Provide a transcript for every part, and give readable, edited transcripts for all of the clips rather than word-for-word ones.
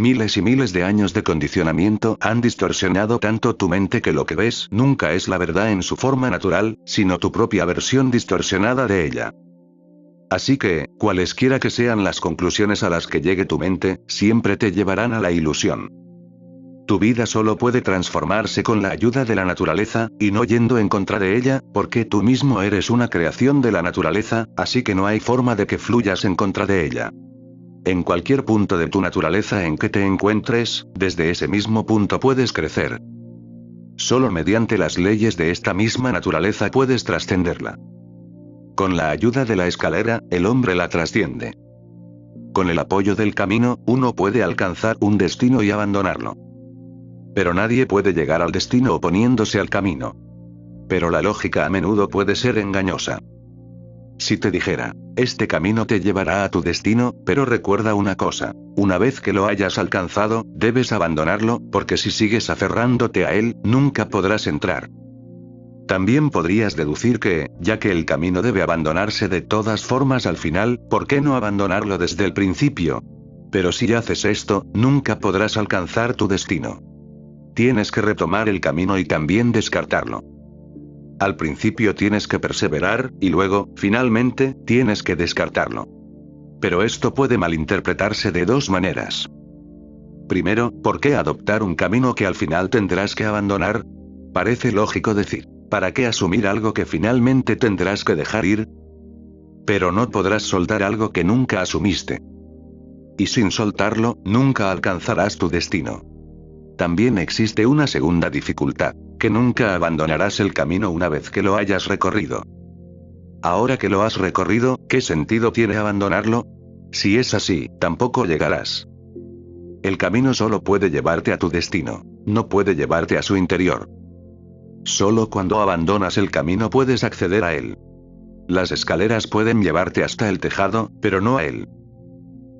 Miles y miles de años de condicionamiento han distorsionado tanto tu mente que lo que ves nunca es la verdad en su forma natural, sino tu propia versión distorsionada de ella. Así que, cualesquiera que sean las conclusiones a las que llegue tu mente, siempre te llevarán a la ilusión. Tu vida solo puede transformarse con la ayuda de la naturaleza, y no yendo en contra de ella, porque tú mismo eres una creación de la naturaleza, así que no hay forma de que fluyas en contra de ella. En cualquier punto de tu naturaleza en que te encuentres, desde ese mismo punto puedes crecer. Solo mediante las leyes de esta misma naturaleza puedes trascenderla. Con la ayuda de la escalera, el hombre la trasciende. Con el apoyo del camino, uno puede alcanzar un destino y abandonarlo. Pero nadie puede llegar al destino oponiéndose al camino. Pero la lógica a menudo puede ser engañosa. Si te dijera, este camino te llevará a tu destino, pero recuerda una cosa, una vez que lo hayas alcanzado, debes abandonarlo, porque si sigues aferrándote a él, nunca podrás entrar. También podrías deducir que, ya que el camino debe abandonarse de todas formas al final, ¿por qué no abandonarlo desde el principio? Pero si haces esto, nunca podrás alcanzar tu destino. Tienes que retomar el camino y también descartarlo. Al principio tienes que perseverar, y luego, finalmente, tienes que descartarlo. Pero esto puede malinterpretarse de dos maneras. Primero, ¿por qué adoptar un camino que al final tendrás que abandonar? Parece lógico decir, ¿para qué asumir algo que finalmente tendrás que dejar ir? Pero no podrás soltar algo que nunca asumiste. Y sin soltarlo, nunca alcanzarás tu destino. También existe una segunda dificultad, que nunca abandonarás el camino una vez que lo hayas recorrido. Ahora que lo has recorrido, ¿qué sentido tiene abandonarlo? Si es así, tampoco llegarás. El camino solo puede llevarte a tu destino, no puede llevarte a su interior. Solo cuando abandonas el camino puedes acceder a él. Las escaleras pueden llevarte hasta el tejado, pero no a él.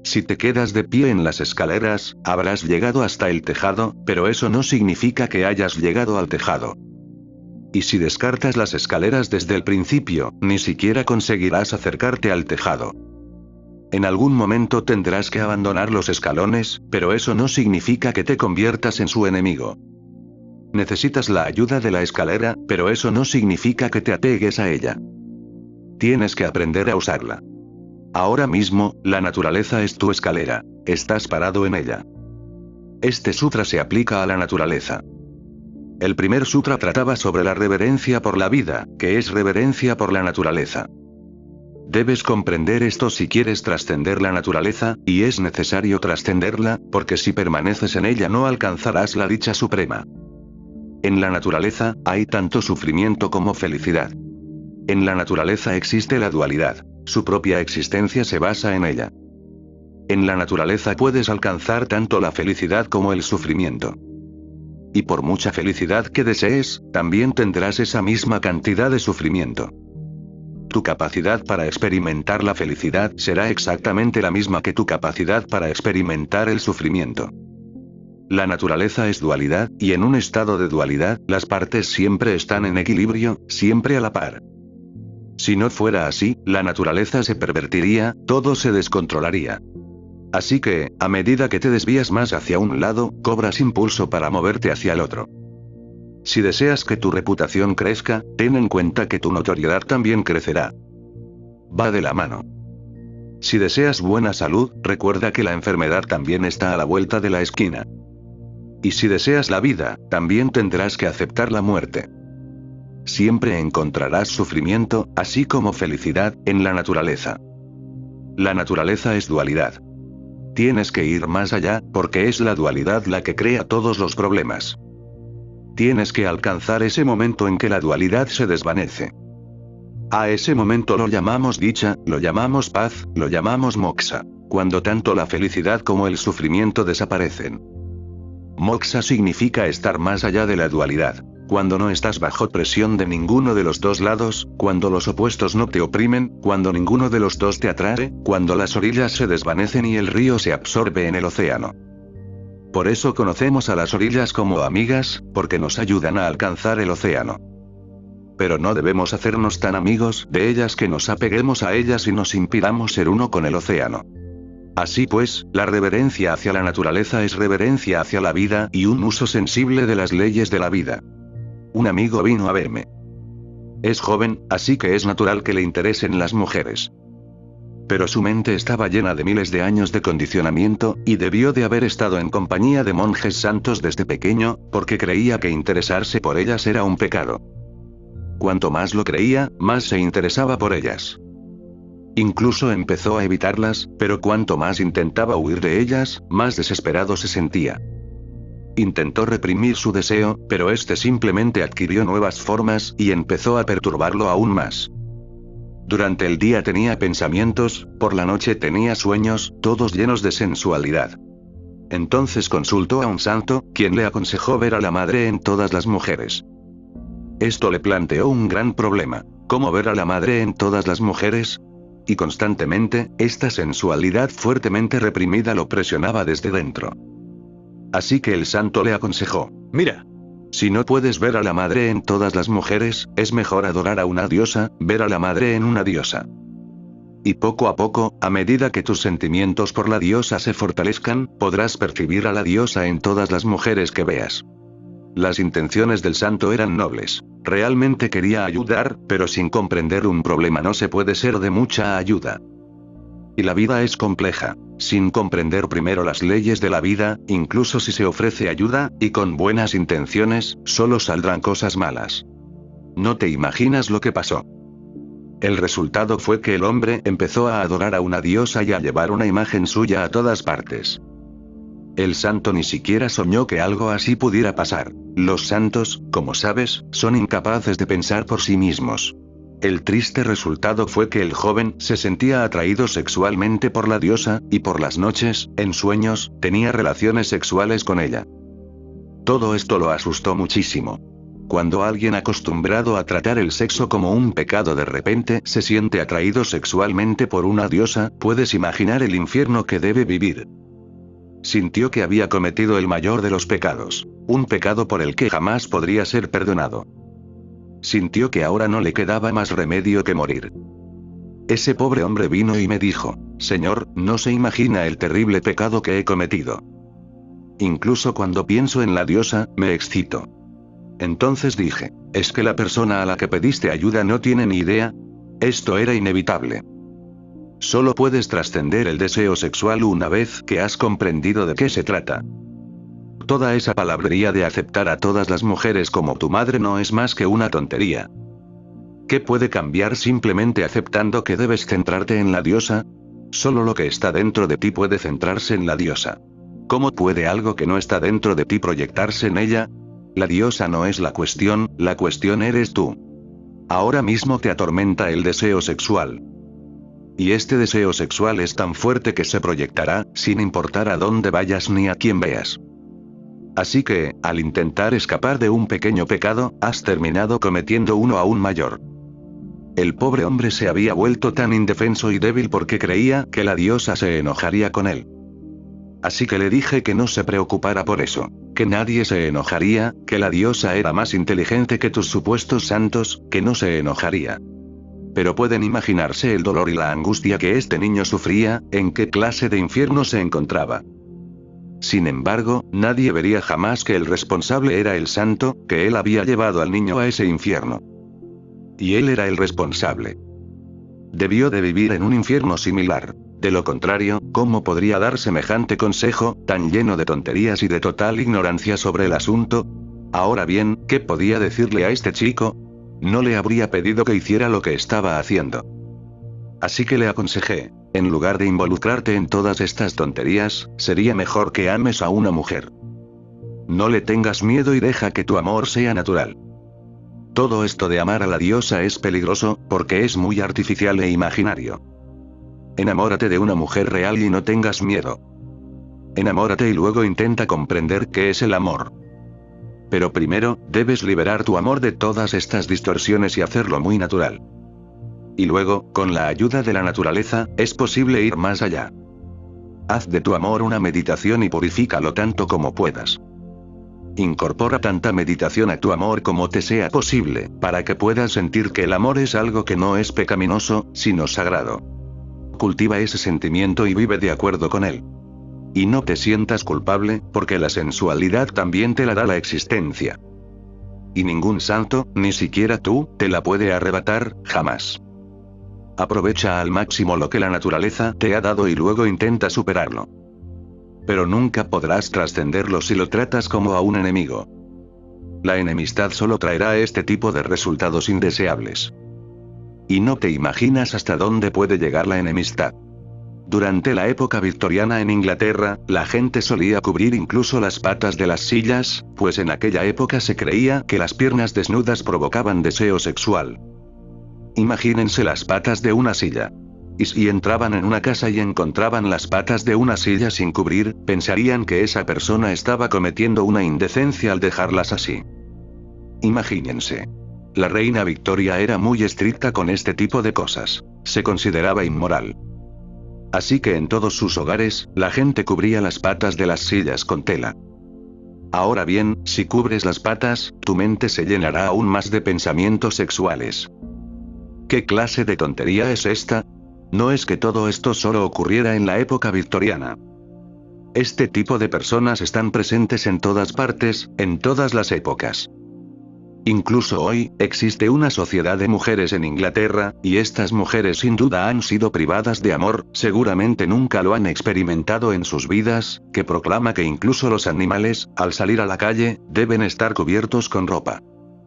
Si te quedas de pie en las escaleras, habrás llegado hasta el tejado, pero eso no significa que hayas llegado al tejado. Y si descartas las escaleras desde el principio, ni siquiera conseguirás acercarte al tejado. En algún momento tendrás que abandonar los escalones, pero eso no significa que te conviertas en su enemigo. Necesitas la ayuda de la escalera, pero eso no significa que te apegues a ella. Tienes que aprender a usarla. Ahora mismo, la naturaleza es tu escalera. Estás parado en ella. Este sutra se aplica a la naturaleza. El primer sutra trataba sobre la reverencia por la vida, que es reverencia por la naturaleza. Debes comprender esto si quieres trascender la naturaleza, y es necesario trascenderla, porque si permaneces en ella no alcanzarás la dicha suprema. En la naturaleza, hay tanto sufrimiento como felicidad. En la naturaleza existe la dualidad. Su propia existencia se basa en ella. En la naturaleza puedes alcanzar tanto la felicidad como el sufrimiento. Y por mucha felicidad que desees, también tendrás esa misma cantidad de sufrimiento. Tu capacidad para experimentar la felicidad será exactamente la misma que tu capacidad para experimentar el sufrimiento. La naturaleza es dualidad, y en un estado de dualidad, las partes siempre están en equilibrio, siempre a la par. Si no fuera así, la naturaleza se pervertiría, todo se descontrolaría. Así que, a medida que te desvías más hacia un lado, cobras impulso para moverte hacia el otro. Si deseas que tu reputación crezca, ten en cuenta que tu notoriedad también crecerá. Va de la mano. Si deseas buena salud, recuerda que la enfermedad también está a la vuelta de la esquina. Y si deseas la vida, también tendrás que aceptar la muerte. Siempre encontrarás sufrimiento, así como felicidad, en la naturaleza. La naturaleza es dualidad. Tienes que ir más allá, porque es la dualidad la que crea todos los problemas. Tienes que alcanzar ese momento en que la dualidad se desvanece. A ese momento lo llamamos dicha, lo llamamos paz, lo llamamos moksha, cuando tanto la felicidad como el sufrimiento desaparecen. Moksha significa estar más allá de la dualidad. Cuando no estás bajo presión de ninguno de los dos lados, cuando los opuestos no te oprimen, cuando ninguno de los dos te atrae, cuando las orillas se desvanecen y el río se absorbe en el océano. Por eso conocemos a las orillas como amigas, porque nos ayudan a alcanzar el océano. Pero no debemos hacernos tan amigos de ellas que nos apeguemos a ellas y nos impidamos ser uno con el océano. Así pues, la reverencia hacia la naturaleza es reverencia hacia la vida y un uso sensible de las leyes de la vida. Un amigo vino a verme. Es joven, así que es natural que le interesen las mujeres. Pero su mente estaba llena de miles de años de condicionamiento, y debió de haber estado en compañía de monjes santos desde pequeño, porque creía que interesarse por ellas era un pecado. Cuanto más lo creía, más se interesaba por ellas. Incluso empezó a evitarlas, pero cuanto más intentaba huir de ellas, más desesperado se sentía. Intentó reprimir su deseo, pero este simplemente adquirió nuevas formas y empezó a perturbarlo aún más. Durante el día tenía pensamientos, por la noche tenía sueños, todos llenos de sensualidad. Entonces consultó a un santo, quien le aconsejó ver a la madre en todas las mujeres. Esto le planteó un gran problema. ¿Cómo ver a la madre en todas las mujeres? Y constantemente, esta sensualidad fuertemente reprimida lo presionaba desde dentro. Así que el santo le aconsejó: mira, si no puedes ver a la madre en todas las mujeres, es mejor adorar a una diosa, ver a la madre en una diosa. Y poco a poco, a medida que tus sentimientos por la diosa se fortalezcan, podrás percibir a la diosa en todas las mujeres que veas. Las intenciones del santo eran nobles. Realmente quería ayudar, pero sin comprender un problema no se puede ser de mucha ayuda. Y la vida es compleja. Sin comprender primero las leyes de la vida, incluso si se ofrece ayuda, y con buenas intenciones, solo saldrán cosas malas. No te imaginas lo que pasó. El resultado fue que el hombre empezó a adorar a una diosa y a llevar una imagen suya a todas partes. El santo ni siquiera soñó que algo así pudiera pasar. Los santos, como sabes, son incapaces de pensar por sí mismos. El triste resultado fue que el joven se sentía atraído sexualmente por la diosa, y por las noches, en sueños, tenía relaciones sexuales con ella. Todo esto lo asustó muchísimo. Cuando alguien acostumbrado a tratar el sexo como un pecado de repente se siente atraído sexualmente por una diosa, puedes imaginar el infierno que debe vivir. Sintió que había cometido el mayor de los pecados, un pecado por el que jamás podría ser perdonado. Sintió que ahora no le quedaba más remedio que morir. Ese pobre hombre vino y me dijo: Señor, no se imagina el terrible pecado que he cometido. Incluso cuando pienso en la diosa, me excito. Entonces dije: ¿es que la persona a la que pediste ayuda no tiene ni idea? Esto era inevitable. Solo puedes trascender el deseo sexual una vez que has comprendido de qué se trata. Toda esa palabrería de aceptar a todas las mujeres como tu madre no es más que una tontería. ¿Qué puede cambiar simplemente aceptando que debes centrarte en la diosa? Solo lo que está dentro de ti puede centrarse en la diosa. ¿Cómo puede algo que no está dentro de ti proyectarse en ella? La diosa no es la cuestión eres tú. Ahora mismo te atormenta el deseo sexual. Y este deseo sexual es tan fuerte que se proyectará, sin importar a dónde vayas ni a quién veas. Así que, al intentar escapar de un pequeño pecado, has terminado cometiendo uno aún mayor. El pobre hombre se había vuelto tan indefenso y débil porque creía que la diosa se enojaría con él. Así que le dije que no se preocupara por eso, que nadie se enojaría, que la diosa era más inteligente que tus supuestos santos, que no se enojaría. Pero pueden imaginarse el dolor y la angustia que este niño sufría, en qué clase de infierno se encontraba. Sin embargo, nadie vería jamás que el responsable era el santo, que él había llevado al niño a ese infierno. Y él era el responsable. Debió de vivir en un infierno similar. De lo contrario, ¿cómo podría dar semejante consejo, tan lleno de tonterías y de total ignorancia sobre el asunto? Ahora bien, ¿qué podía decirle a este chico? No le habría pedido que hiciera lo que estaba haciendo. Así que le aconsejé: en lugar de involucrarte en todas estas tonterías, sería mejor que ames a una mujer. No le tengas miedo y deja que tu amor sea natural. Todo esto de amar a la diosa es peligroso, porque es muy artificial e imaginario. Enamórate de una mujer real y no tengas miedo. Enamórate y luego intenta comprender qué es el amor. Pero primero, debes liberar tu amor de todas estas distorsiones y hacerlo muy natural. Y luego, con la ayuda de la naturaleza, es posible ir más allá. Haz de tu amor una meditación y purifícalo tanto como puedas. Incorpora tanta meditación a tu amor como te sea posible, para que puedas sentir que el amor es algo que no es pecaminoso, sino sagrado. Cultiva ese sentimiento y vive de acuerdo con él. Y no te sientas culpable, porque la sensualidad también te la da la existencia. Y ningún santo, ni siquiera tú, te la puede arrebatar, jamás. Aprovecha al máximo lo que la naturaleza te ha dado y luego intenta superarlo. Pero nunca podrás trascenderlo si lo tratas como a un enemigo. La enemistad solo traerá este tipo de resultados indeseables. Y no te imaginas hasta dónde puede llegar la enemistad. Durante la época victoriana en Inglaterra, la gente solía cubrir incluso las patas de las sillas, pues en aquella época se creía que las piernas desnudas provocaban deseo sexual. Imagínense las patas de una silla. Y si entraban en una casa y encontraban las patas de una silla sin cubrir, pensarían que esa persona estaba cometiendo una indecencia al dejarlas así. Imagínense. La reina Victoria era muy estricta con este tipo de cosas. Se consideraba inmoral. Así que en todos sus hogares, la gente cubría las patas de las sillas con tela. Ahora bien, si cubres las patas, tu mente se llenará aún más de pensamientos sexuales. ¿Qué clase de tontería es esta? No es que todo esto solo ocurriera en la época victoriana. Este tipo de personas están presentes en todas partes, en todas las épocas. Incluso hoy, existe una sociedad de mujeres en Inglaterra, y estas mujeres sin duda han sido privadas de amor, seguramente nunca lo han experimentado en sus vidas, que proclama que incluso los animales, al salir a la calle, deben estar cubiertos con ropa.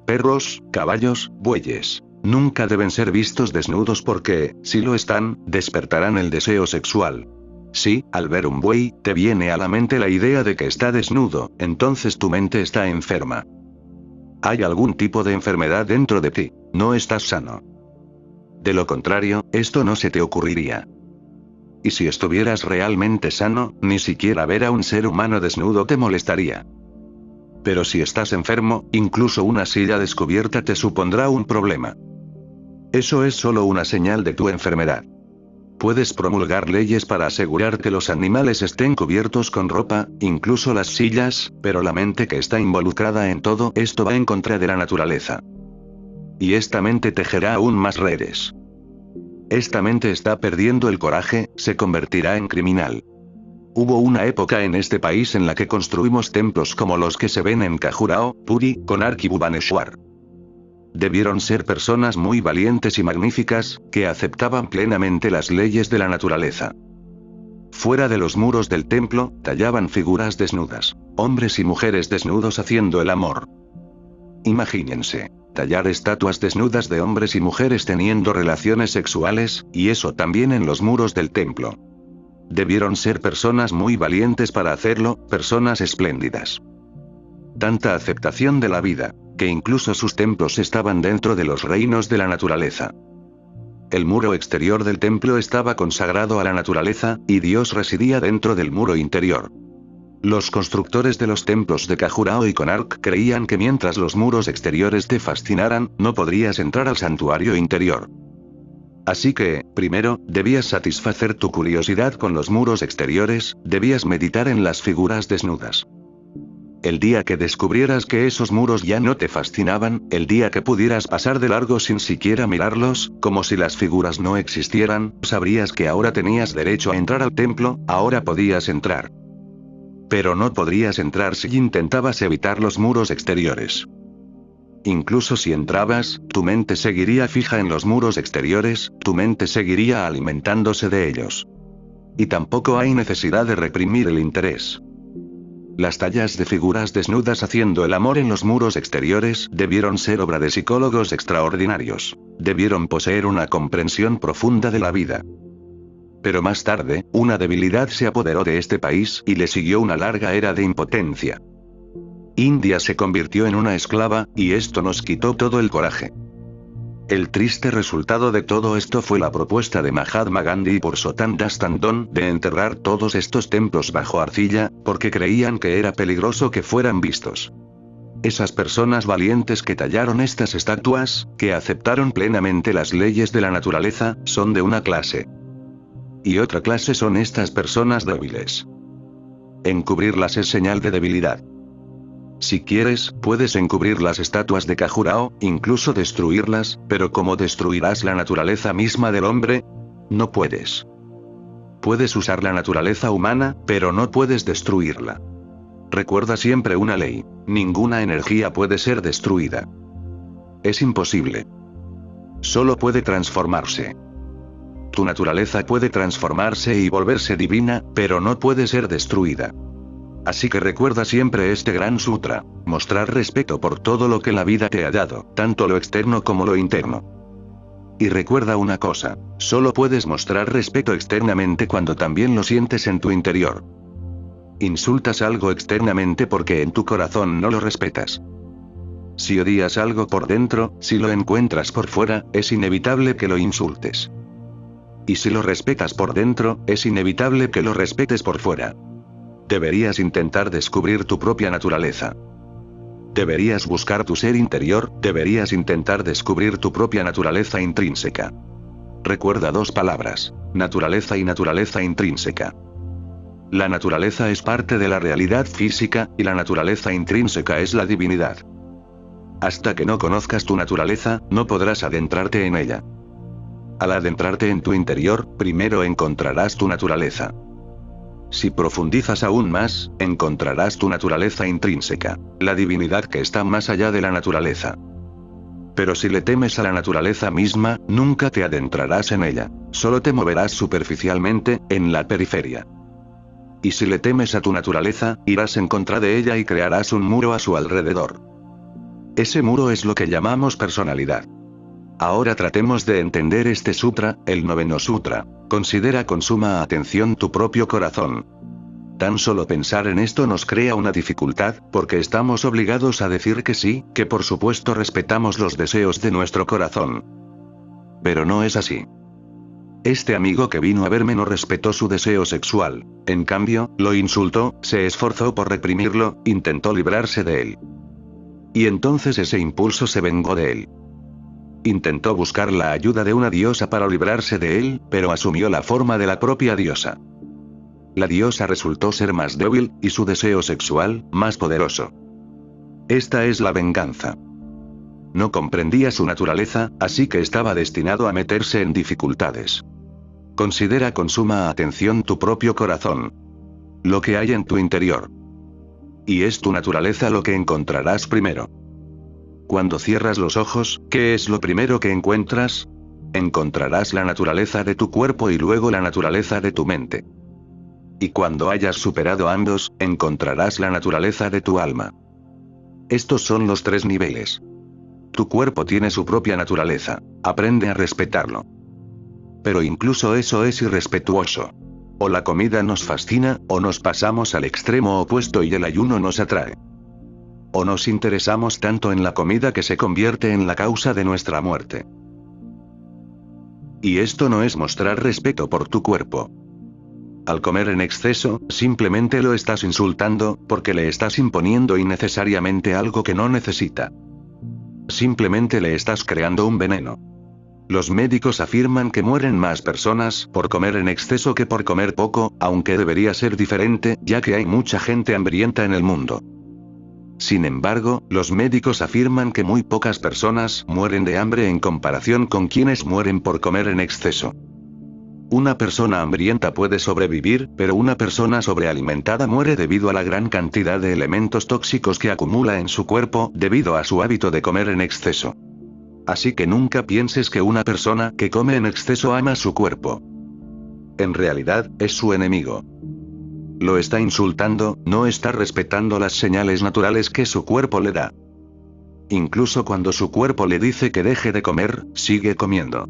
Perros, caballos, bueyes. Nunca deben ser vistos desnudos porque, si lo están, despertarán el deseo sexual. Si, al ver un buey, te viene a la mente la idea de que está desnudo, entonces tu mente está enferma. Hay algún tipo de enfermedad dentro de ti, no estás sano. De lo contrario, esto no se te ocurriría. Y si estuvieras realmente sano, ni siquiera ver a un ser humano desnudo te molestaría. Pero si estás enfermo, incluso una silla descubierta te supondrá un problema. Eso es solo una señal de tu enfermedad. Puedes promulgar leyes para asegurar que los animales estén cubiertos con ropa, incluso las sillas, pero la mente que está involucrada en todo esto va en contra de la naturaleza. Y esta mente tejerá aún más redes. Esta mente está perdiendo el coraje, se convertirá en criminal. Hubo una época en este país en la que construimos templos como los que se ven en Khajuraho, Puri, Konark y Bhubaneswar. Debieron ser personas muy valientes y magníficas, que aceptaban plenamente las leyes de la naturaleza. Fuera de los muros del templo, tallaban figuras desnudas. Hombres y mujeres desnudos haciendo el amor. Imagínense. Tallar estatuas desnudas de hombres y mujeres teniendo relaciones sexuales, y eso también en los muros del templo. Debieron ser personas muy valientes para hacerlo, personas espléndidas. Tanta aceptación de la vida, que incluso sus templos estaban dentro de los reinos de la naturaleza. El muro exterior del templo estaba consagrado a la naturaleza, y Dios residía dentro del muro interior. Los constructores de los templos de Khajuraho y Konark creían que mientras los muros exteriores te fascinaran, no podrías entrar al santuario interior. Así que, primero, debías satisfacer tu curiosidad con los muros exteriores, debías meditar en las figuras desnudas. El día que descubrieras que esos muros ya no te fascinaban, el día que pudieras pasar de largo sin siquiera mirarlos, como si las figuras no existieran, sabrías que ahora tenías derecho a entrar al templo, ahora podías entrar. Pero no podrías entrar si intentabas evitar los muros exteriores. Incluso si entrabas, tu mente seguiría fija en los muros exteriores, tu mente seguiría alimentándose de ellos. Y tampoco hay necesidad de reprimir el interés. Las tallas de figuras desnudas haciendo el amor en los muros exteriores debieron ser obra de psicólogos extraordinarios. Debieron poseer una comprensión profunda de la vida. Pero más tarde, una debilidad se apoderó de este país y le siguió una larga era de impotencia. India se convirtió en una esclava, y esto nos quitó todo el coraje. El triste resultado de todo esto fue la propuesta de Mahatma Gandhi y Purushottam Das Tandon de enterrar todos estos templos bajo arcilla, porque creían que era peligroso que fueran vistos. Esas personas valientes que tallaron estas estatuas, que aceptaron plenamente las leyes de la naturaleza, son de una clase. Y otra clase son estas personas débiles. Encubrirlas es señal de debilidad. Si quieres, puedes encubrir las estatuas de Khajuraho, incluso destruirlas, pero ¿cómo destruirás la naturaleza misma del hombre? No puedes. Puedes usar la naturaleza humana, pero no puedes destruirla. Recuerda siempre una ley: ninguna energía puede ser destruida. Es imposible. Solo puede transformarse. Tu naturaleza puede transformarse y volverse divina, pero no puede ser destruida. Así que recuerda siempre este gran sutra: mostrar respeto por todo lo que la vida te ha dado, tanto lo externo como lo interno. Y recuerda una cosa: solo puedes mostrar respeto externamente cuando también lo sientes en tu interior. Insultas algo externamente porque en tu corazón no lo respetas. Si odias algo por dentro, si lo encuentras por fuera, es inevitable que lo insultes. Y si lo respetas por dentro, es inevitable que lo respetes por fuera. Deberías intentar descubrir tu propia naturaleza. Deberías buscar tu ser interior, deberías intentar descubrir tu propia naturaleza intrínseca. Recuerda dos palabras: naturaleza y naturaleza intrínseca. La naturaleza es parte de la realidad física, y la naturaleza intrínseca es la divinidad. Hasta que no conozcas tu naturaleza, no podrás adentrarte en ella. Al adentrarte en tu interior, primero encontrarás tu naturaleza. Si profundizas aún más, encontrarás tu naturaleza intrínseca, la divinidad que está más allá de la naturaleza. Pero si le temes a la naturaleza misma, nunca te adentrarás en ella, solo te moverás superficialmente, en la periferia. Y si le temes a tu naturaleza, irás en contra de ella y crearás un muro a su alrededor. Ese muro es lo que llamamos personalidad. Ahora tratemos de entender este sutra, el 9º sutra. Considera con suma atención tu propio corazón. Tan solo pensar en esto nos crea una dificultad, porque estamos obligados a decir que sí, que por supuesto respetamos los deseos de nuestro corazón. Pero no es así. Este amigo que vino a verme no respetó su deseo sexual. En cambio, lo insultó, se esforzó por reprimirlo, intentó librarse de él. Y entonces ese impulso se vengó de él. Intentó buscar la ayuda de una diosa para librarse de él, pero asumió la forma de la propia diosa. La diosa resultó ser más débil, y su deseo sexual, más poderoso. Esta es la venganza. No comprendía su naturaleza, así que estaba destinado a meterse en dificultades. Considera con suma atención tu propio corazón. Lo que hay en tu interior. Y es tu naturaleza lo que encontrarás primero. Cuando cierras los ojos, ¿qué es lo primero que encuentras? Encontrarás la naturaleza de tu cuerpo y luego la naturaleza de tu mente. Y cuando hayas superado ambos, encontrarás la naturaleza de tu alma. Estos son los 3 niveles. Tu cuerpo tiene su propia naturaleza. Aprende a respetarlo. Pero incluso eso es irrespetuoso. O la comida nos fascina, o nos pasamos al extremo opuesto y el ayuno nos atrae. O nos interesamos tanto en la comida que se convierte en la causa de nuestra muerte. Y esto no es mostrar respeto por tu cuerpo. Al comer en exceso, simplemente lo estás insultando, porque le estás imponiendo innecesariamente algo que no necesita. Simplemente le estás creando un veneno. Los médicos afirman que mueren más personas por comer en exceso que por comer poco, aunque debería ser diferente, ya que hay mucha gente hambrienta en el mundo. Sin embargo, los médicos afirman que muy pocas personas mueren de hambre en comparación con quienes mueren por comer en exceso. Una persona hambrienta puede sobrevivir, pero una persona sobrealimentada muere debido a la gran cantidad de elementos tóxicos que acumula en su cuerpo, debido a su hábito de comer en exceso. Así que nunca pienses que una persona que come en exceso ama su cuerpo. En realidad, es su enemigo. Lo está insultando, no está respetando las señales naturales que su cuerpo le da. Incluso cuando su cuerpo le dice que deje de comer, sigue comiendo.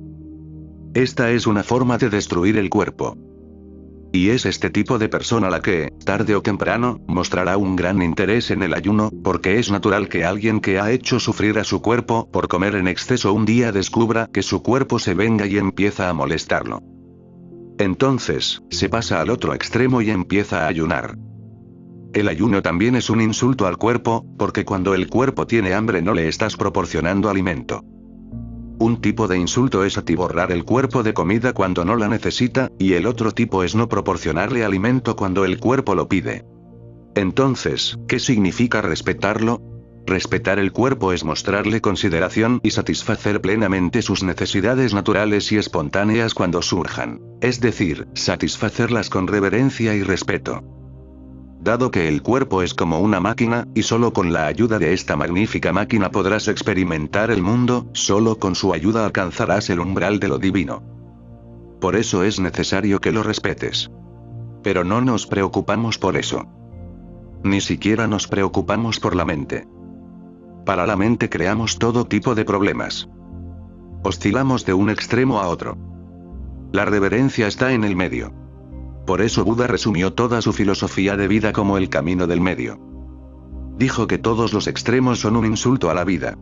Esta es una forma de destruir el cuerpo. Y es este tipo de persona la que, tarde o temprano, mostrará un gran interés en el ayuno, porque es natural que alguien que ha hecho sufrir a su cuerpo por comer en exceso un día descubra que su cuerpo se venga y empieza a molestarlo. Entonces, se pasa al otro extremo y empieza a ayunar. El ayuno también es un insulto al cuerpo, porque cuando el cuerpo tiene hambre no le estás proporcionando alimento. Un tipo de insulto es atiborrar el cuerpo de comida cuando no la necesita, y el otro tipo es no proporcionarle alimento cuando el cuerpo lo pide. Entonces, ¿qué significa respetarlo? Respetar el cuerpo es mostrarle consideración y satisfacer plenamente sus necesidades naturales y espontáneas cuando surjan. Es decir, satisfacerlas con reverencia y respeto. Dado que el cuerpo es como una máquina, y solo con la ayuda de esta magnífica máquina podrás experimentar el mundo, solo con su ayuda alcanzarás el umbral de lo divino. Por eso es necesario que lo respetes. Pero no nos preocupamos por eso. Ni siquiera nos preocupamos por la mente. Para la mente creamos todo tipo de problemas. Oscilamos de un extremo a otro. La reverencia está en el medio. Por eso Buda resumió toda su filosofía de vida como el camino del medio. Dijo que todos los extremos son un insulto a la vida.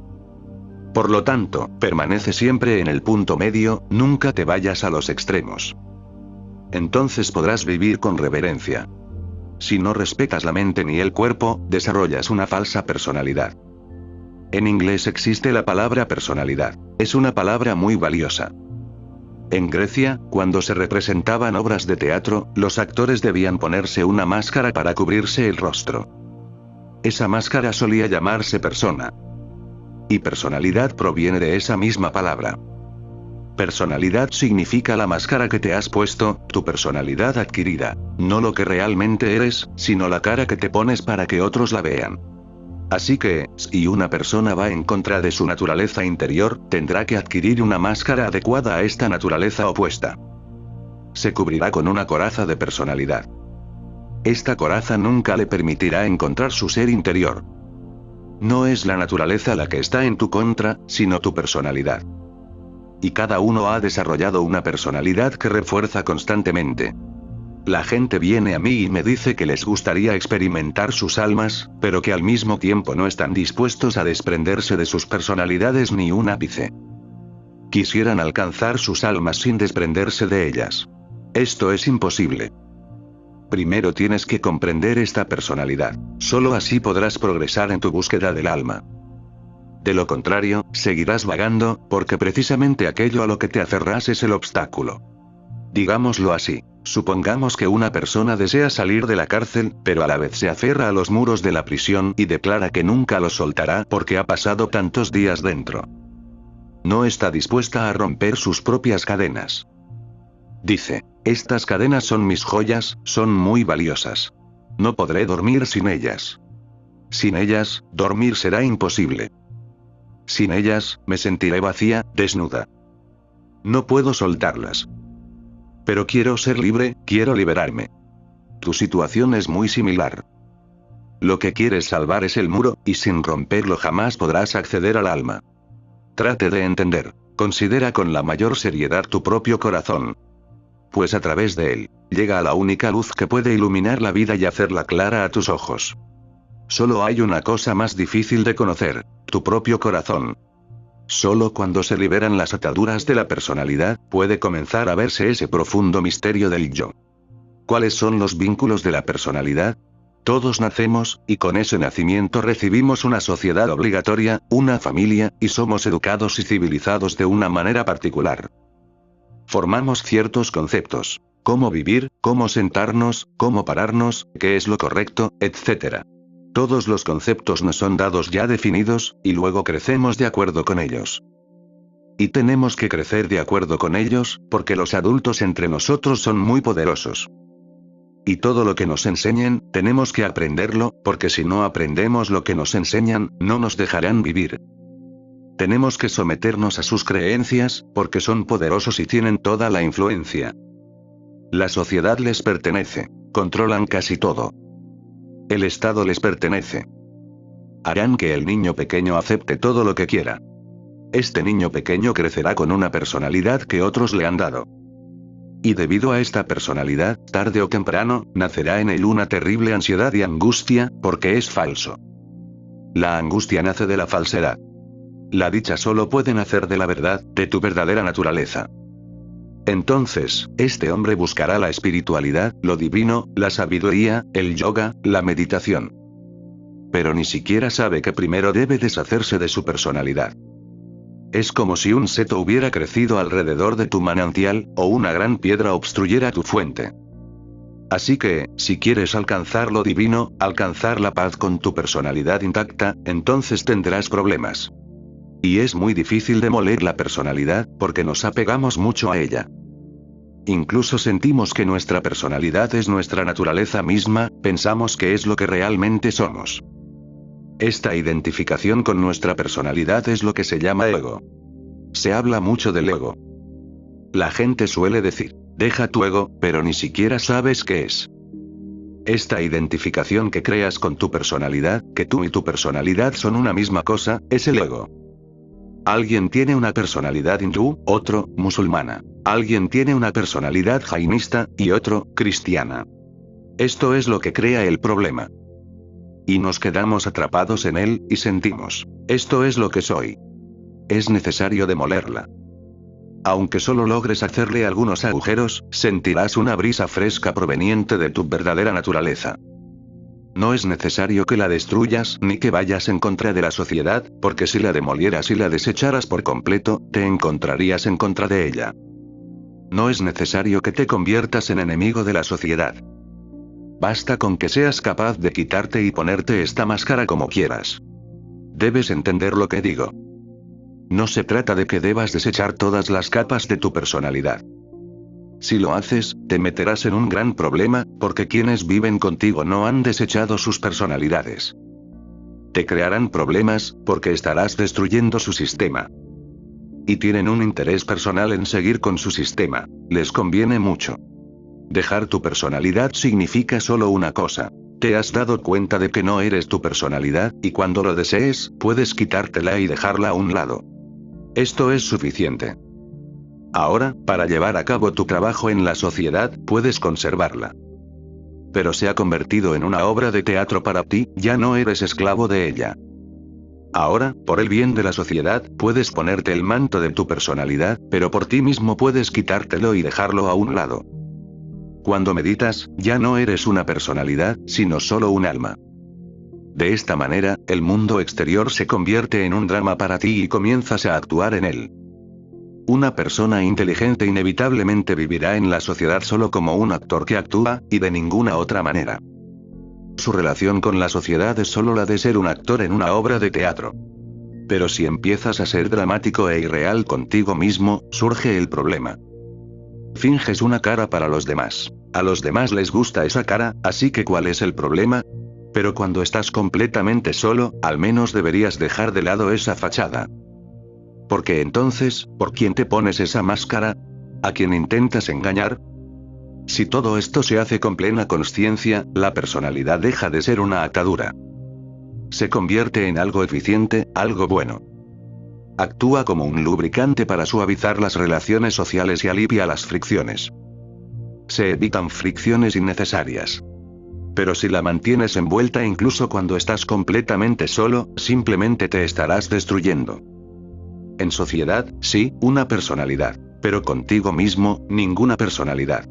Por lo tanto, permanece siempre en el punto medio, nunca te vayas a los extremos. Entonces podrás vivir con reverencia. Si no respetas la mente ni el cuerpo, desarrollas una falsa personalidad. En inglés existe la palabra personalidad. Es una palabra muy valiosa. En Grecia, cuando se representaban obras de teatro, los actores debían ponerse una máscara para cubrirse el rostro. Esa máscara solía llamarse persona. Y personalidad proviene de esa misma palabra. Personalidad significa la máscara que te has puesto, tu personalidad adquirida, no lo que realmente eres, sino la cara que te pones para que otros la vean. Así que, si una persona va en contra de su naturaleza interior, tendrá que adquirir una máscara adecuada a esta naturaleza opuesta. Se cubrirá con una coraza de personalidad. Esta coraza nunca le permitirá encontrar su ser interior. No es la naturaleza la que está en tu contra, sino tu personalidad. Y cada uno ha desarrollado una personalidad que refuerza constantemente. La gente viene a mí y me dice que les gustaría experimentar sus almas, pero que al mismo tiempo no están dispuestos a desprenderse de sus personalidades ni un ápice. Quisieran alcanzar sus almas sin desprenderse de ellas. Esto es imposible. Primero tienes que comprender esta personalidad. Solo así podrás progresar en tu búsqueda del alma. De lo contrario, seguirás vagando, porque precisamente aquello a lo que te aferras es el obstáculo. Digámoslo así. Supongamos que una persona desea salir de la cárcel, pero a la vez se aferra a los muros de la prisión y declara que nunca los soltará porque ha pasado tantos días dentro. No está dispuesta a romper sus propias cadenas. Dice, estas cadenas son mis joyas, son muy valiosas. No podré dormir sin ellas. Sin ellas, dormir será imposible. Sin ellas, me sentiré vacía, desnuda. No puedo soltarlas. Pero quiero ser libre, quiero liberarme. Tu situación es muy similar. Lo que quieres salvar es el muro, y sin romperlo jamás podrás acceder al alma. Trate de entender. Considera con la mayor seriedad tu propio corazón. Pues a través de él, llega a la única luz que puede iluminar la vida y hacerla clara a tus ojos. Solo hay una cosa más difícil de conocer, tu propio corazón. Solo cuando se liberan las ataduras de la personalidad, puede comenzar a verse ese profundo misterio del yo. ¿Cuáles son los vínculos de la personalidad? Todos nacemos, y con ese nacimiento recibimos una sociedad obligatoria, una familia, y somos educados y civilizados de una manera particular. Formamos ciertos conceptos. Cómo vivir, cómo sentarnos, cómo pararnos, qué es lo correcto, etc. Todos los conceptos nos son dados ya definidos, y luego crecemos de acuerdo con ellos. Y tenemos que crecer de acuerdo con ellos, porque los adultos entre nosotros son muy poderosos. Y todo lo que nos enseñen, tenemos que aprenderlo, porque si no aprendemos lo que nos enseñan, no nos dejarán vivir. Tenemos que someternos a sus creencias, porque son poderosos y tienen toda la influencia. La sociedad les pertenece. Controlan casi todo. El Estado les pertenece. Harán que el niño pequeño acepte todo lo que quiera. Este niño pequeño crecerá con una personalidad que otros le han dado. Y debido a esta personalidad, tarde o temprano, nacerá en él una terrible ansiedad y angustia, porque es falso. La angustia nace de la falsedad. La dicha solo puede nacer de la verdad, de tu verdadera naturaleza. Entonces, este hombre buscará la espiritualidad, lo divino, la sabiduría, el yoga, la meditación. Pero ni siquiera sabe que primero debe deshacerse de su personalidad. Es como si un seto hubiera crecido alrededor de tu manantial, o una gran piedra obstruyera tu fuente. Así que, si quieres alcanzar lo divino, alcanzar la paz con tu personalidad intacta, entonces tendrás problemas. Y es muy difícil demoler la personalidad, porque nos apegamos mucho a ella. Incluso sentimos que nuestra personalidad es nuestra naturaleza misma, pensamos que es lo que realmente somos. Esta identificación con nuestra personalidad es lo que se llama ego. Se habla mucho del ego. La gente suele decir, deja tu ego, pero ni siquiera sabes qué es. Esta identificación que creas con tu personalidad, que tú y tu personalidad son una misma cosa, es el ego. Alguien tiene una personalidad hindú, otro, musulmana. Alguien tiene una personalidad jainista, y otro, cristiana. Esto es lo que crea el problema. Y nos quedamos atrapados en él, y sentimos, esto es lo que soy. Es necesario demolerla. Aunque solo logres hacerle algunos agujeros, sentirás una brisa fresca proveniente de tu verdadera naturaleza. No es necesario que la destruyas ni que vayas en contra de la sociedad, porque si la demolieras y la desecharas por completo, te encontrarías en contra de ella. No es necesario que te conviertas en enemigo de la sociedad. Basta con que seas capaz de quitarte y ponerte esta máscara como quieras. Debes entender lo que digo. No se trata de que debas desechar todas las capas de tu personalidad. Si lo haces, te meterás en un gran problema, porque quienes viven contigo no han desechado sus personalidades. Te crearán problemas, porque estarás destruyendo su sistema. Y tienen un interés personal en seguir con su sistema, les conviene mucho. Dejar tu personalidad significa solo una cosa. Te has dado cuenta de que no eres tu personalidad, y cuando lo desees, puedes quitártela y dejarla a un lado. Esto es suficiente. Ahora, para llevar a cabo tu trabajo en la sociedad, puedes conservarla. Pero se ha convertido en una obra de teatro para ti, ya no eres esclavo de ella. Ahora, por el bien de la sociedad, puedes ponerte el manto de tu personalidad, pero por ti mismo puedes quitártelo y dejarlo a un lado. Cuando meditas, ya no eres una personalidad, sino solo un alma. De esta manera, el mundo exterior se convierte en un drama para ti y comienzas a actuar en él. Una persona inteligente inevitablemente vivirá en la sociedad solo como un actor que actúa, y de ninguna otra manera. Su relación con la sociedad es solo la de ser un actor en una obra de teatro. Pero si empiezas a ser dramático e irreal contigo mismo, surge el problema. Finges una cara para los demás. A los demás les gusta esa cara, así que ¿cuál es el problema? Pero cuando estás completamente solo, al menos deberías dejar de lado esa fachada. Porque entonces, ¿por quién te pones esa máscara? ¿A quién intentas engañar? Si todo esto se hace con plena conciencia, la personalidad deja de ser una atadura. Se convierte en algo eficiente, algo bueno. Actúa como un lubricante para suavizar las relaciones sociales y alivia las fricciones. Se evitan fricciones innecesarias. Pero si la mantienes envuelta incluso cuando estás completamente solo, simplemente te estarás destruyendo. En sociedad, sí, una personalidad. Pero contigo mismo, ninguna personalidad.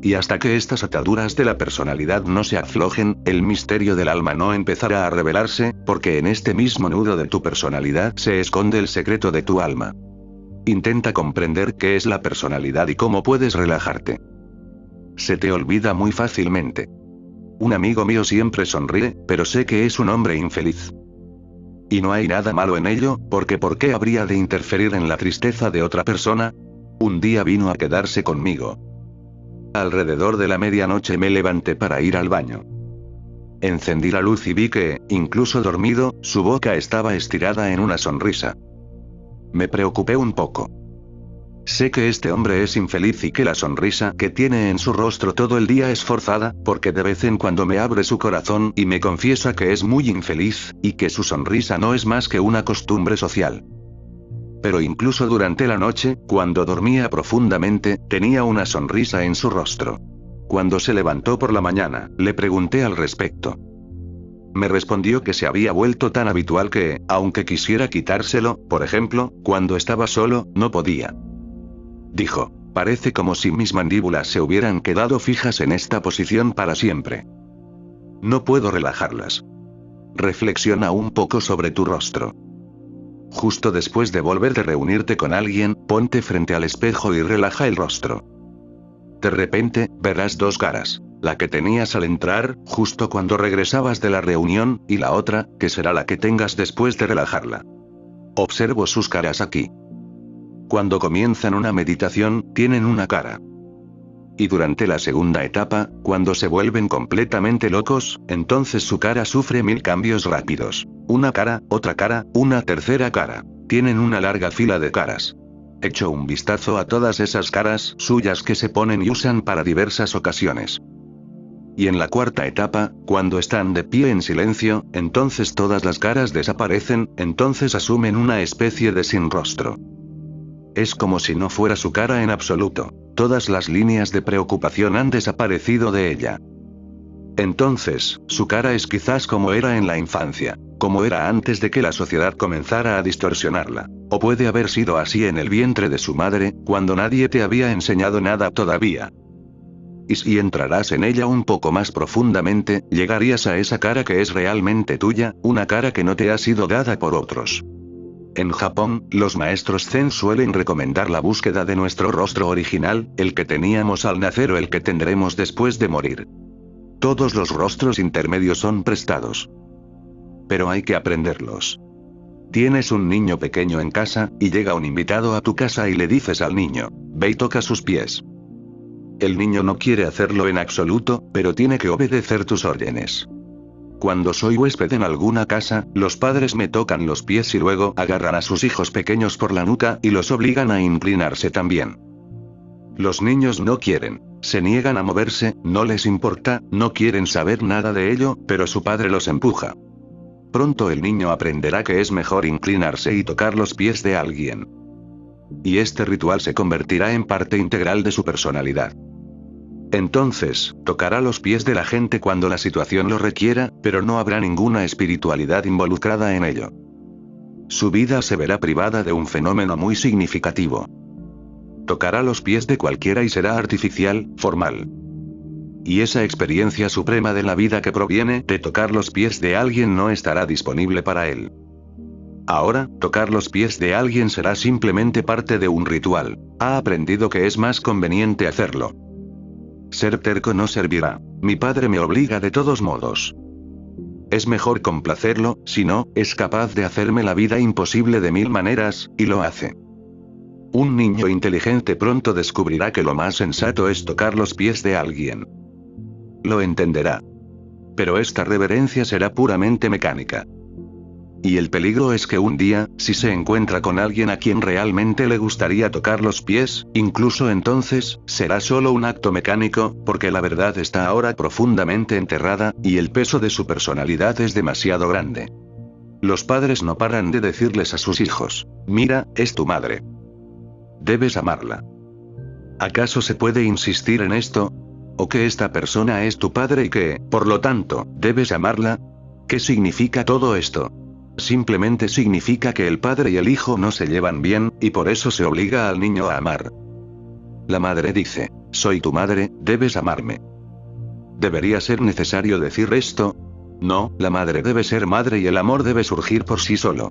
Y hasta que estas ataduras de la personalidad no se aflojen, el misterio del alma no empezará a revelarse, porque en este mismo nudo de tu personalidad se esconde el secreto de tu alma. Intenta comprender qué es la personalidad y cómo puedes relajarte. Se te olvida muy fácilmente. Un amigo mío siempre sonríe, pero sé que es un hombre infeliz. Y no hay nada malo en ello, porque ¿por qué habría de interferir en la tristeza de otra persona? Un día vino a quedarse conmigo. Alrededor de la medianoche me levanté para ir al baño. Encendí la luz y vi que, incluso dormido, su boca estaba estirada en una sonrisa. Me preocupé un poco. Sé que este hombre es infeliz y que la sonrisa que tiene en su rostro todo el día es forzada, porque de vez en cuando me abre su corazón y me confiesa que es muy infeliz, y que su sonrisa no es más que una costumbre social. Pero incluso durante la noche, cuando dormía profundamente, tenía una sonrisa en su rostro. Cuando se levantó por la mañana, le pregunté al respecto. Me respondió que se había vuelto tan habitual que, aunque quisiera quitárselo, por ejemplo, cuando estaba solo, no podía. Dijo, parece como si mis mandíbulas se hubieran quedado fijas en esta posición para siempre. No puedo relajarlas. Reflexiona un poco sobre tu rostro. Justo después de volver de reunirte con alguien, ponte frente al espejo y relaja el rostro. De repente, verás dos caras. La que tenías al entrar, justo cuando regresabas de la reunión, y la otra, que será la que tengas después de relajarla. Observo sus caras aquí. Cuando comienzan una meditación, tienen una cara. Y durante la segunda etapa, cuando se vuelven completamente locos, entonces su cara sufre 1000 cambios rápidos. Una cara, otra cara, una tercera cara. Tienen una larga fila de caras. Echo un vistazo a todas esas caras suyas que se ponen y usan para diversas ocasiones. Y en la cuarta etapa, cuando están de pie en silencio, entonces todas las caras desaparecen, entonces asumen una especie de sin rostro. Es como si no fuera su cara en absoluto. Todas las líneas de preocupación han desaparecido de ella. Entonces, su cara es quizás como era en la infancia, como era antes de que la sociedad comenzara a distorsionarla. O puede haber sido así en el vientre de su madre, cuando nadie te había enseñado nada todavía. Y si entrarás en ella un poco más profundamente, llegarías a esa cara que es realmente tuya, una cara que no te ha sido dada por otros. En Japón, los maestros zen suelen recomendar la búsqueda de nuestro rostro original, el que teníamos al nacer o el que tendremos después de morir. Todos los rostros intermedios son prestados. Pero hay que aprenderlos. Tienes un niño pequeño en casa, y llega un invitado a tu casa y le dices al niño, ve y toca sus pies. El niño no quiere hacerlo en absoluto, pero tiene que obedecer tus órdenes. Cuando soy huésped en alguna casa, los padres me tocan los pies y luego agarran a sus hijos pequeños por la nuca y los obligan a inclinarse también. Los niños no quieren, se niegan a moverse, no les importa, no quieren saber nada de ello, pero su padre los empuja. Pronto el niño aprenderá que es mejor inclinarse y tocar los pies de alguien. Y este ritual se convertirá en parte integral de su personalidad. Entonces, tocará los pies de la gente cuando la situación lo requiera, pero no habrá ninguna espiritualidad involucrada en ello. Su vida se verá privada de un fenómeno muy significativo. Tocará los pies de cualquiera y será artificial, formal. Y esa experiencia suprema de la vida que proviene de tocar los pies de alguien no estará disponible para él. Ahora, tocar los pies de alguien será simplemente parte de un ritual. Ha aprendido que es más conveniente hacerlo. Ser terco no servirá. Mi padre me obliga de todos modos. Es mejor complacerlo, si no, es capaz de hacerme la vida imposible de 1000 maneras, y lo hace. Un niño inteligente pronto descubrirá que lo más sensato es tocar los pies de alguien. Lo entenderá. Pero esta reverencia será puramente mecánica. Y el peligro es que un día, si se encuentra con alguien a quien realmente le gustaría tocar los pies, incluso entonces, será solo un acto mecánico, porque la verdad está ahora profundamente enterrada, y el peso de su personalidad es demasiado grande. Los padres no paran de decirles a sus hijos, mira, es tu madre. Debes amarla. ¿Acaso se puede insistir en esto? ¿O que esta persona es tu padre y que, por lo tanto, debes amarla? ¿Qué significa todo esto? Simplemente significa que el padre y el hijo no se llevan bien, y por eso se obliga al niño a amar. La madre dice, soy tu madre, debes amarme. ¿Debería ser necesario decir esto? No, la madre debe ser madre y el amor debe surgir por sí solo.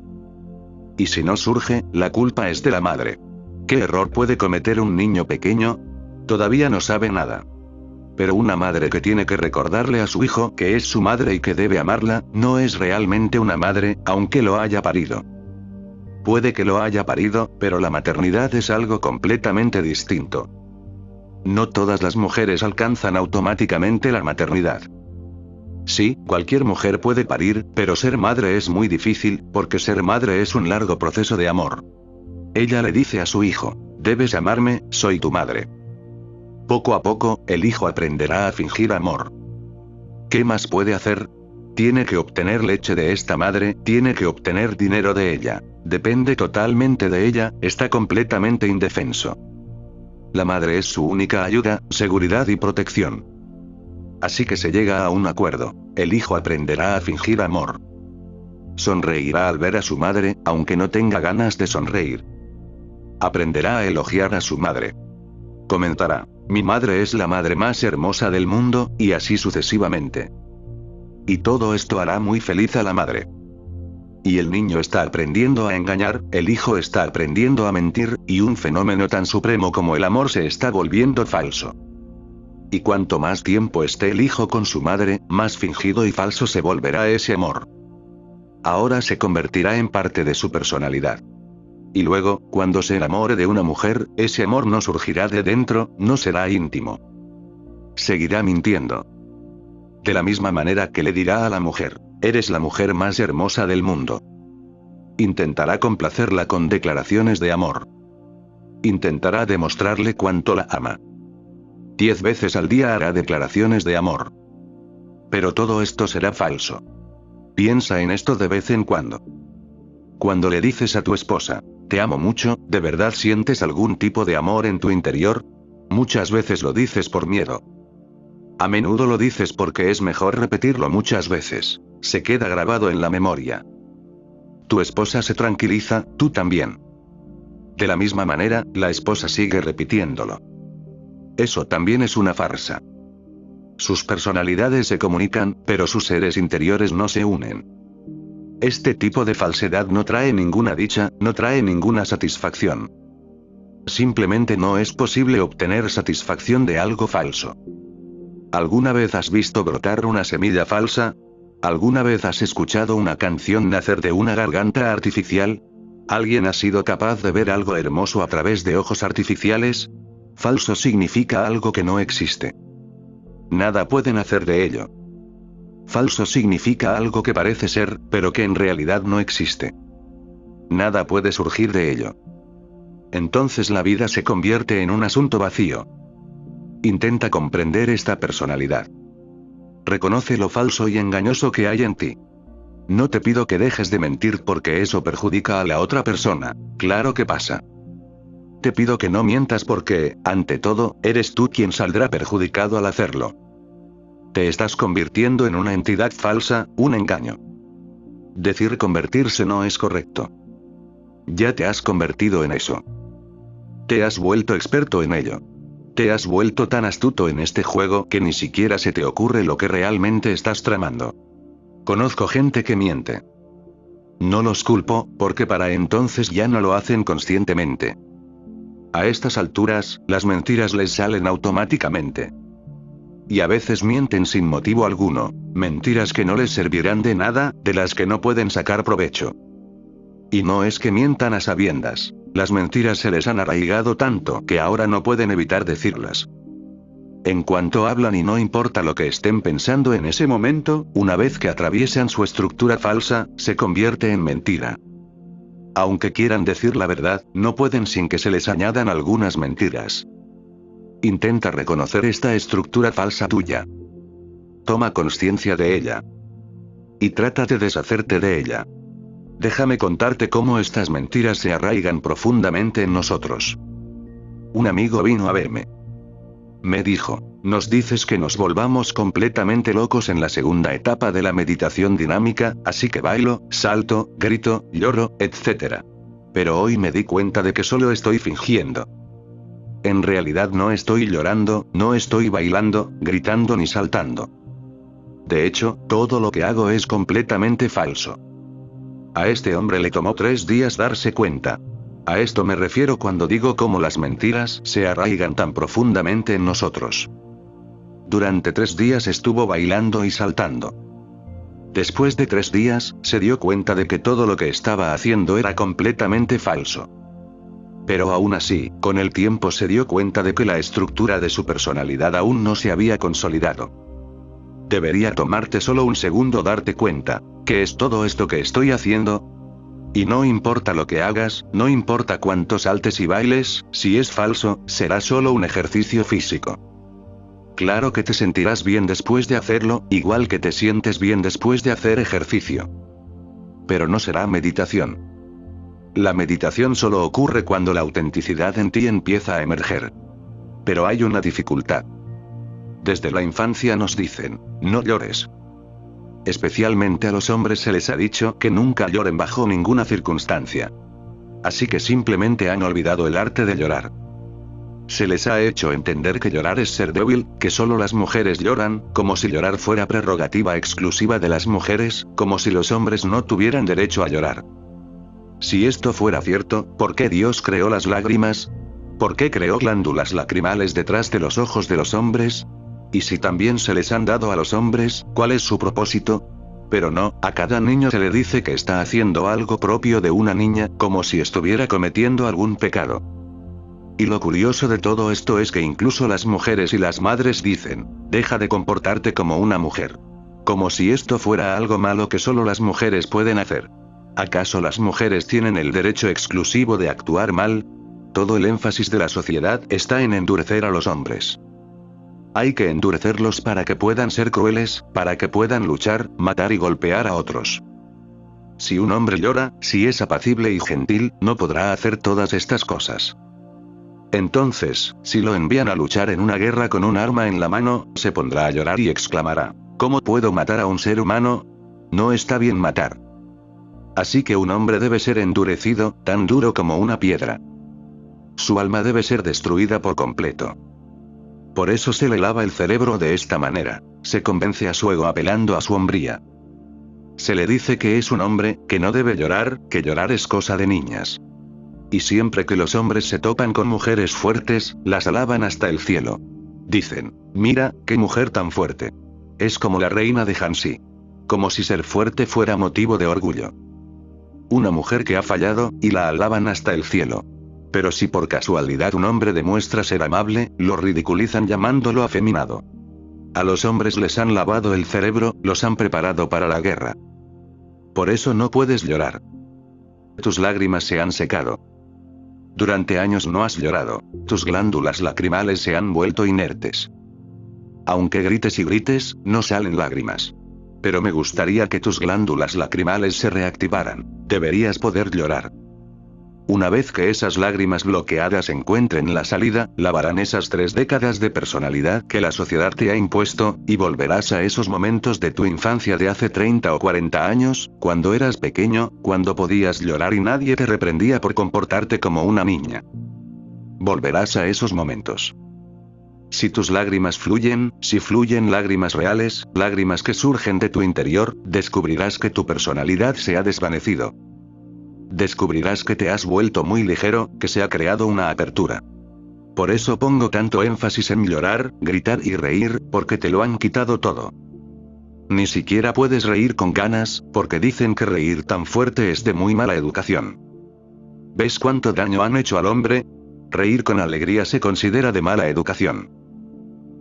Y si no surge, la culpa es de la madre. ¿Qué error puede cometer un niño pequeño? Todavía no sabe nada. Pero una madre que tiene que recordarle a su hijo que es su madre y que debe amarla, no es realmente una madre, aunque lo haya parido. Puede que lo haya parido, pero la maternidad es algo completamente distinto. No todas las mujeres alcanzan automáticamente la maternidad. Sí, cualquier mujer puede parir, pero ser madre es muy difícil, porque ser madre es un largo proceso de amor. Ella le dice a su hijo, debes amarme, soy tu madre. Poco a poco, el hijo aprenderá a fingir amor. ¿Qué más puede hacer? Tiene que obtener leche de esta madre, tiene que obtener dinero de ella. Depende totalmente de ella, está completamente indefenso. La madre es su única ayuda, seguridad y protección. Así que se llega a un acuerdo. El hijo aprenderá a fingir amor. Sonreirá al ver a su madre, aunque no tenga ganas de sonreír. Aprenderá a elogiar a su madre. Comentará, mi madre es la madre más hermosa del mundo, y así sucesivamente. Y todo esto hará muy feliz a la madre. Y el niño está aprendiendo a engañar, el hijo está aprendiendo a mentir, y un fenómeno tan supremo como el amor se está volviendo falso. Y cuanto más tiempo esté el hijo con su madre, más fingido y falso se volverá ese amor. Ahora se convertirá en parte de su personalidad. Y luego, cuando se enamore de una mujer, ese amor no surgirá de dentro, no será íntimo. Seguirá mintiendo. De la misma manera que le dirá a la mujer, eres la mujer más hermosa del mundo. Intentará complacerla con declaraciones de amor. Intentará demostrarle cuánto la ama. 10 veces al día hará declaraciones de amor. Pero todo esto será falso. Piensa en esto de vez en cuando. Cuando le dices a tu esposa, te amo mucho, ¿de verdad sientes algún tipo de amor en tu interior? Muchas veces lo dices por miedo. A menudo lo dices porque es mejor repetirlo muchas veces. Se queda grabado en la memoria. Tu esposa se tranquiliza, tú también. De la misma manera, la esposa sigue repitiéndolo. Eso también es una farsa. Sus personalidades se comunican, pero sus seres interiores no se unen. Este tipo de falsedad no trae ninguna dicha, no trae ninguna satisfacción. Simplemente no es posible obtener satisfacción de algo falso. ¿Alguna vez has visto brotar una semilla falsa? ¿Alguna vez has escuchado una canción nacer de una garganta artificial? ¿Alguien ha sido capaz de ver algo hermoso a través de ojos artificiales? Falso significa algo que no existe. Nada puede nacer de ello. Falso significa algo que parece ser, pero que en realidad no existe. Nada puede surgir de ello. Entonces la vida se convierte en un asunto vacío. Intenta comprender esta personalidad. Reconoce lo falso y engañoso que hay en ti. No te pido que dejes de mentir porque eso perjudica a la otra persona, claro que pasa. Te pido que no mientas porque, ante todo, eres tú quien saldrá perjudicado al hacerlo. Te estás convirtiendo en una entidad falsa, un engaño. Decir convertirse no es correcto. Ya te has convertido en eso. Te has vuelto experto en ello. Te has vuelto tan astuto en este juego que ni siquiera se te ocurre lo que realmente estás tramando. Conozco gente que miente. No los culpo, porque para entonces ya no lo hacen conscientemente. A estas alturas, las mentiras les salen automáticamente. Y a veces mienten sin motivo alguno, mentiras que no les servirán de nada, de las que no pueden sacar provecho. Y no es que mientan a sabiendas, las mentiras se les han arraigado tanto que ahora no pueden evitar decirlas. En cuanto hablan y no importa lo que estén pensando en ese momento, una vez que atraviesan su estructura falsa, se convierte en mentira. Aunque quieran decir la verdad, no pueden sin que se les añadan algunas mentiras. Intenta reconocer esta estructura falsa tuya. Toma conciencia de ella. Y trata de deshacerte de ella. Déjame contarte cómo estas mentiras se arraigan profundamente en nosotros. Un amigo vino a verme. Me dijo, nos dices que nos volvamos completamente locos en la segunda etapa de la meditación dinámica, así que bailo, salto, grito, lloro, etc. Pero hoy me di cuenta de que solo estoy fingiendo. En realidad no estoy llorando, no estoy bailando, gritando ni saltando. De hecho, todo lo que hago es completamente falso. A este hombre le tomó 3 días darse cuenta. A esto me refiero cuando digo cómo las mentiras se arraigan tan profundamente en nosotros. Durante 3 días estuvo bailando y saltando. Después de 3 días, se dio cuenta de que todo lo que estaba haciendo era completamente falso. Pero aún así, con el tiempo se dio cuenta de que la estructura de su personalidad aún no se había consolidado. Debería tomarte solo un segundo darte cuenta, ¿qué es todo esto que estoy haciendo? Y no importa lo que hagas, no importa cuánto saltes y bailes, si es falso, será solo un ejercicio físico. Claro que te sentirás bien después de hacerlo, igual que te sientes bien después de hacer ejercicio. Pero no será meditación. La meditación solo ocurre cuando la autenticidad en ti empieza a emerger. Pero hay una dificultad. Desde la infancia nos dicen, no llores. Especialmente a los hombres se les ha dicho que nunca lloren bajo ninguna circunstancia. Así que simplemente han olvidado el arte de llorar. Se les ha hecho entender que llorar es ser débil, que solo las mujeres lloran, como si llorar fuera prerrogativa exclusiva de las mujeres, como si los hombres no tuvieran derecho a llorar. Si esto fuera cierto, ¿por qué Dios creó las lágrimas? ¿Por qué creó glándulas lacrimales detrás de los ojos de los hombres? ¿Y si también se les han dado a los hombres, cuál es su propósito? Pero no, a cada niño se le dice que está haciendo algo propio de una niña, como si estuviera cometiendo algún pecado. Y lo curioso de todo esto es que incluso las mujeres y las madres dicen, deja de comportarte como una mujer. Como si esto fuera algo malo que solo las mujeres pueden hacer. ¿Acaso las mujeres tienen el derecho exclusivo de actuar mal? Todo el énfasis de la sociedad está en endurecer a los hombres. Hay que endurecerlos para que puedan ser crueles, para que puedan luchar, matar y golpear a otros. Si un hombre llora, si es apacible y gentil, no podrá hacer todas estas cosas. Entonces, si lo envían a luchar en una guerra con un arma en la mano, se pondrá a llorar y exclamará, ¿cómo puedo matar a un ser humano? No está bien matar. Así que un hombre debe ser endurecido, tan duro como una piedra. Su alma debe ser destruida por completo. Por eso se le lava el cerebro de esta manera. Se convence a su ego apelando a su hombría. Se le dice que es un hombre, que no debe llorar, que llorar es cosa de niñas. Y siempre que los hombres se topan con mujeres fuertes, las alaban hasta el cielo. Dicen, mira, qué mujer tan fuerte. Es como la reina de Hansi. Como si ser fuerte fuera motivo de orgullo. Una mujer que ha fallado, y la alaban hasta el cielo. Pero si por casualidad un hombre demuestra ser amable, lo ridiculizan llamándolo afeminado. A los hombres les han lavado el cerebro, los han preparado para la guerra. Por eso no puedes llorar. Tus lágrimas se han secado. Durante años no has llorado, tus glándulas lacrimales se han vuelto inertes. Aunque grites y grites, no salen lágrimas. Pero me gustaría que tus glándulas lacrimales se reactivaran, deberías poder llorar. Una vez que esas lágrimas bloqueadas encuentren la salida, lavarán esas 3 décadas de personalidad que la sociedad te ha impuesto, y volverás a esos momentos de tu infancia de hace 30 o 40 años, cuando eras pequeño, cuando podías llorar y nadie te reprendía por comportarte como una niña. Volverás a esos momentos. Si tus lágrimas fluyen, si fluyen lágrimas reales, lágrimas que surgen de tu interior, descubrirás que tu personalidad se ha desvanecido. Descubrirás que te has vuelto muy ligero, que se ha creado una apertura. Por eso pongo tanto énfasis en llorar, gritar y reír, porque te lo han quitado todo. Ni siquiera puedes reír con ganas, porque dicen que reír tan fuerte es de muy mala educación. ¿Ves cuánto daño han hecho al hombre? Reír con alegría se considera de mala educación.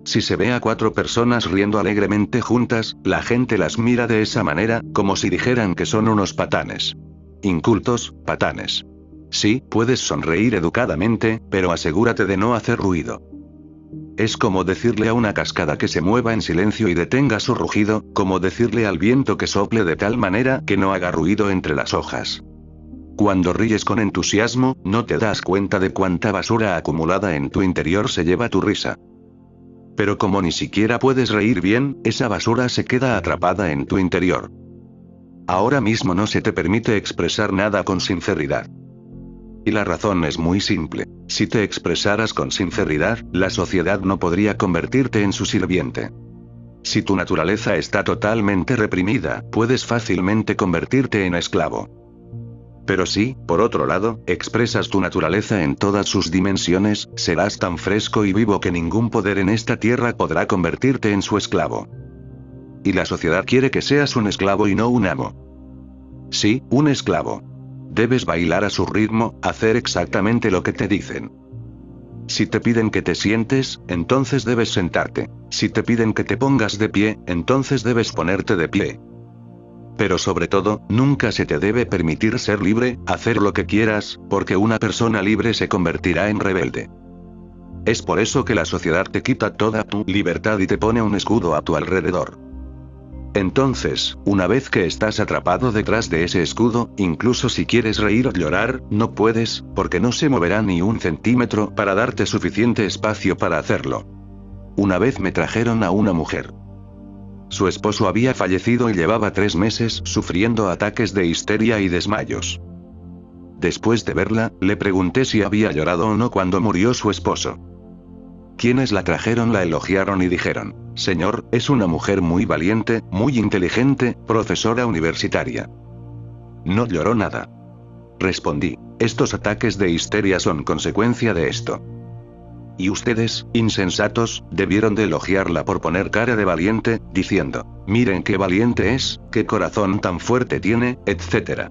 Si se ve a 4 personas riendo alegremente juntas, la gente las mira de esa manera, como si dijeran que son unos patanes. Incultos, patanes. Sí, puedes sonreír educadamente, pero asegúrate de no hacer ruido. Es como decirle a una cascada que se mueva en silencio y detenga su rugido, como decirle al viento que sople de tal manera que no haga ruido entre las hojas. Cuando ríes con entusiasmo, no te das cuenta de cuánta basura acumulada en tu interior se lleva tu risa. Pero como ni siquiera puedes reír bien, esa basura se queda atrapada en tu interior. Ahora mismo no se te permite expresar nada con sinceridad. Y la razón es muy simple. Si te expresaras con sinceridad, la sociedad no podría convertirte en su sirviente. Si tu naturaleza está totalmente reprimida, puedes fácilmente convertirte en esclavo. Pero si, por otro lado, expresas tu naturaleza en todas sus dimensiones, serás tan fresco y vivo que ningún poder en esta tierra podrá convertirte en su esclavo. Y la sociedad quiere que seas un esclavo y no un amo. Sí, un esclavo. Debes bailar a su ritmo, hacer exactamente lo que te dicen. Si te piden que te sientes, entonces debes sentarte. Si te piden que te pongas de pie, entonces debes ponerte de pie. Pero sobre todo, nunca se te debe permitir ser libre, hacer lo que quieras, porque una persona libre se convertirá en rebelde. Es por eso que la sociedad te quita toda tu libertad y te pone un escudo a tu alrededor. Entonces, una vez que estás atrapado detrás de ese escudo, incluso si quieres reír o llorar, no puedes, porque no se moverá ni un centímetro para darte suficiente espacio para hacerlo. Una vez me trajeron a una mujer. Su esposo había fallecido y llevaba 3 meses sufriendo ataques de histeria y desmayos. Después de verla, le pregunté si había llorado o no cuando murió su esposo. Quienes la trajeron la elogiaron y dijeron, señor, es una mujer muy valiente, muy inteligente, profesora universitaria. No lloró nada. Respondí, estos ataques de histeria son consecuencia de esto. Y ustedes, insensatos, debieron de elogiarla por poner cara de valiente, diciendo, miren qué valiente es, qué corazón tan fuerte tiene, etc.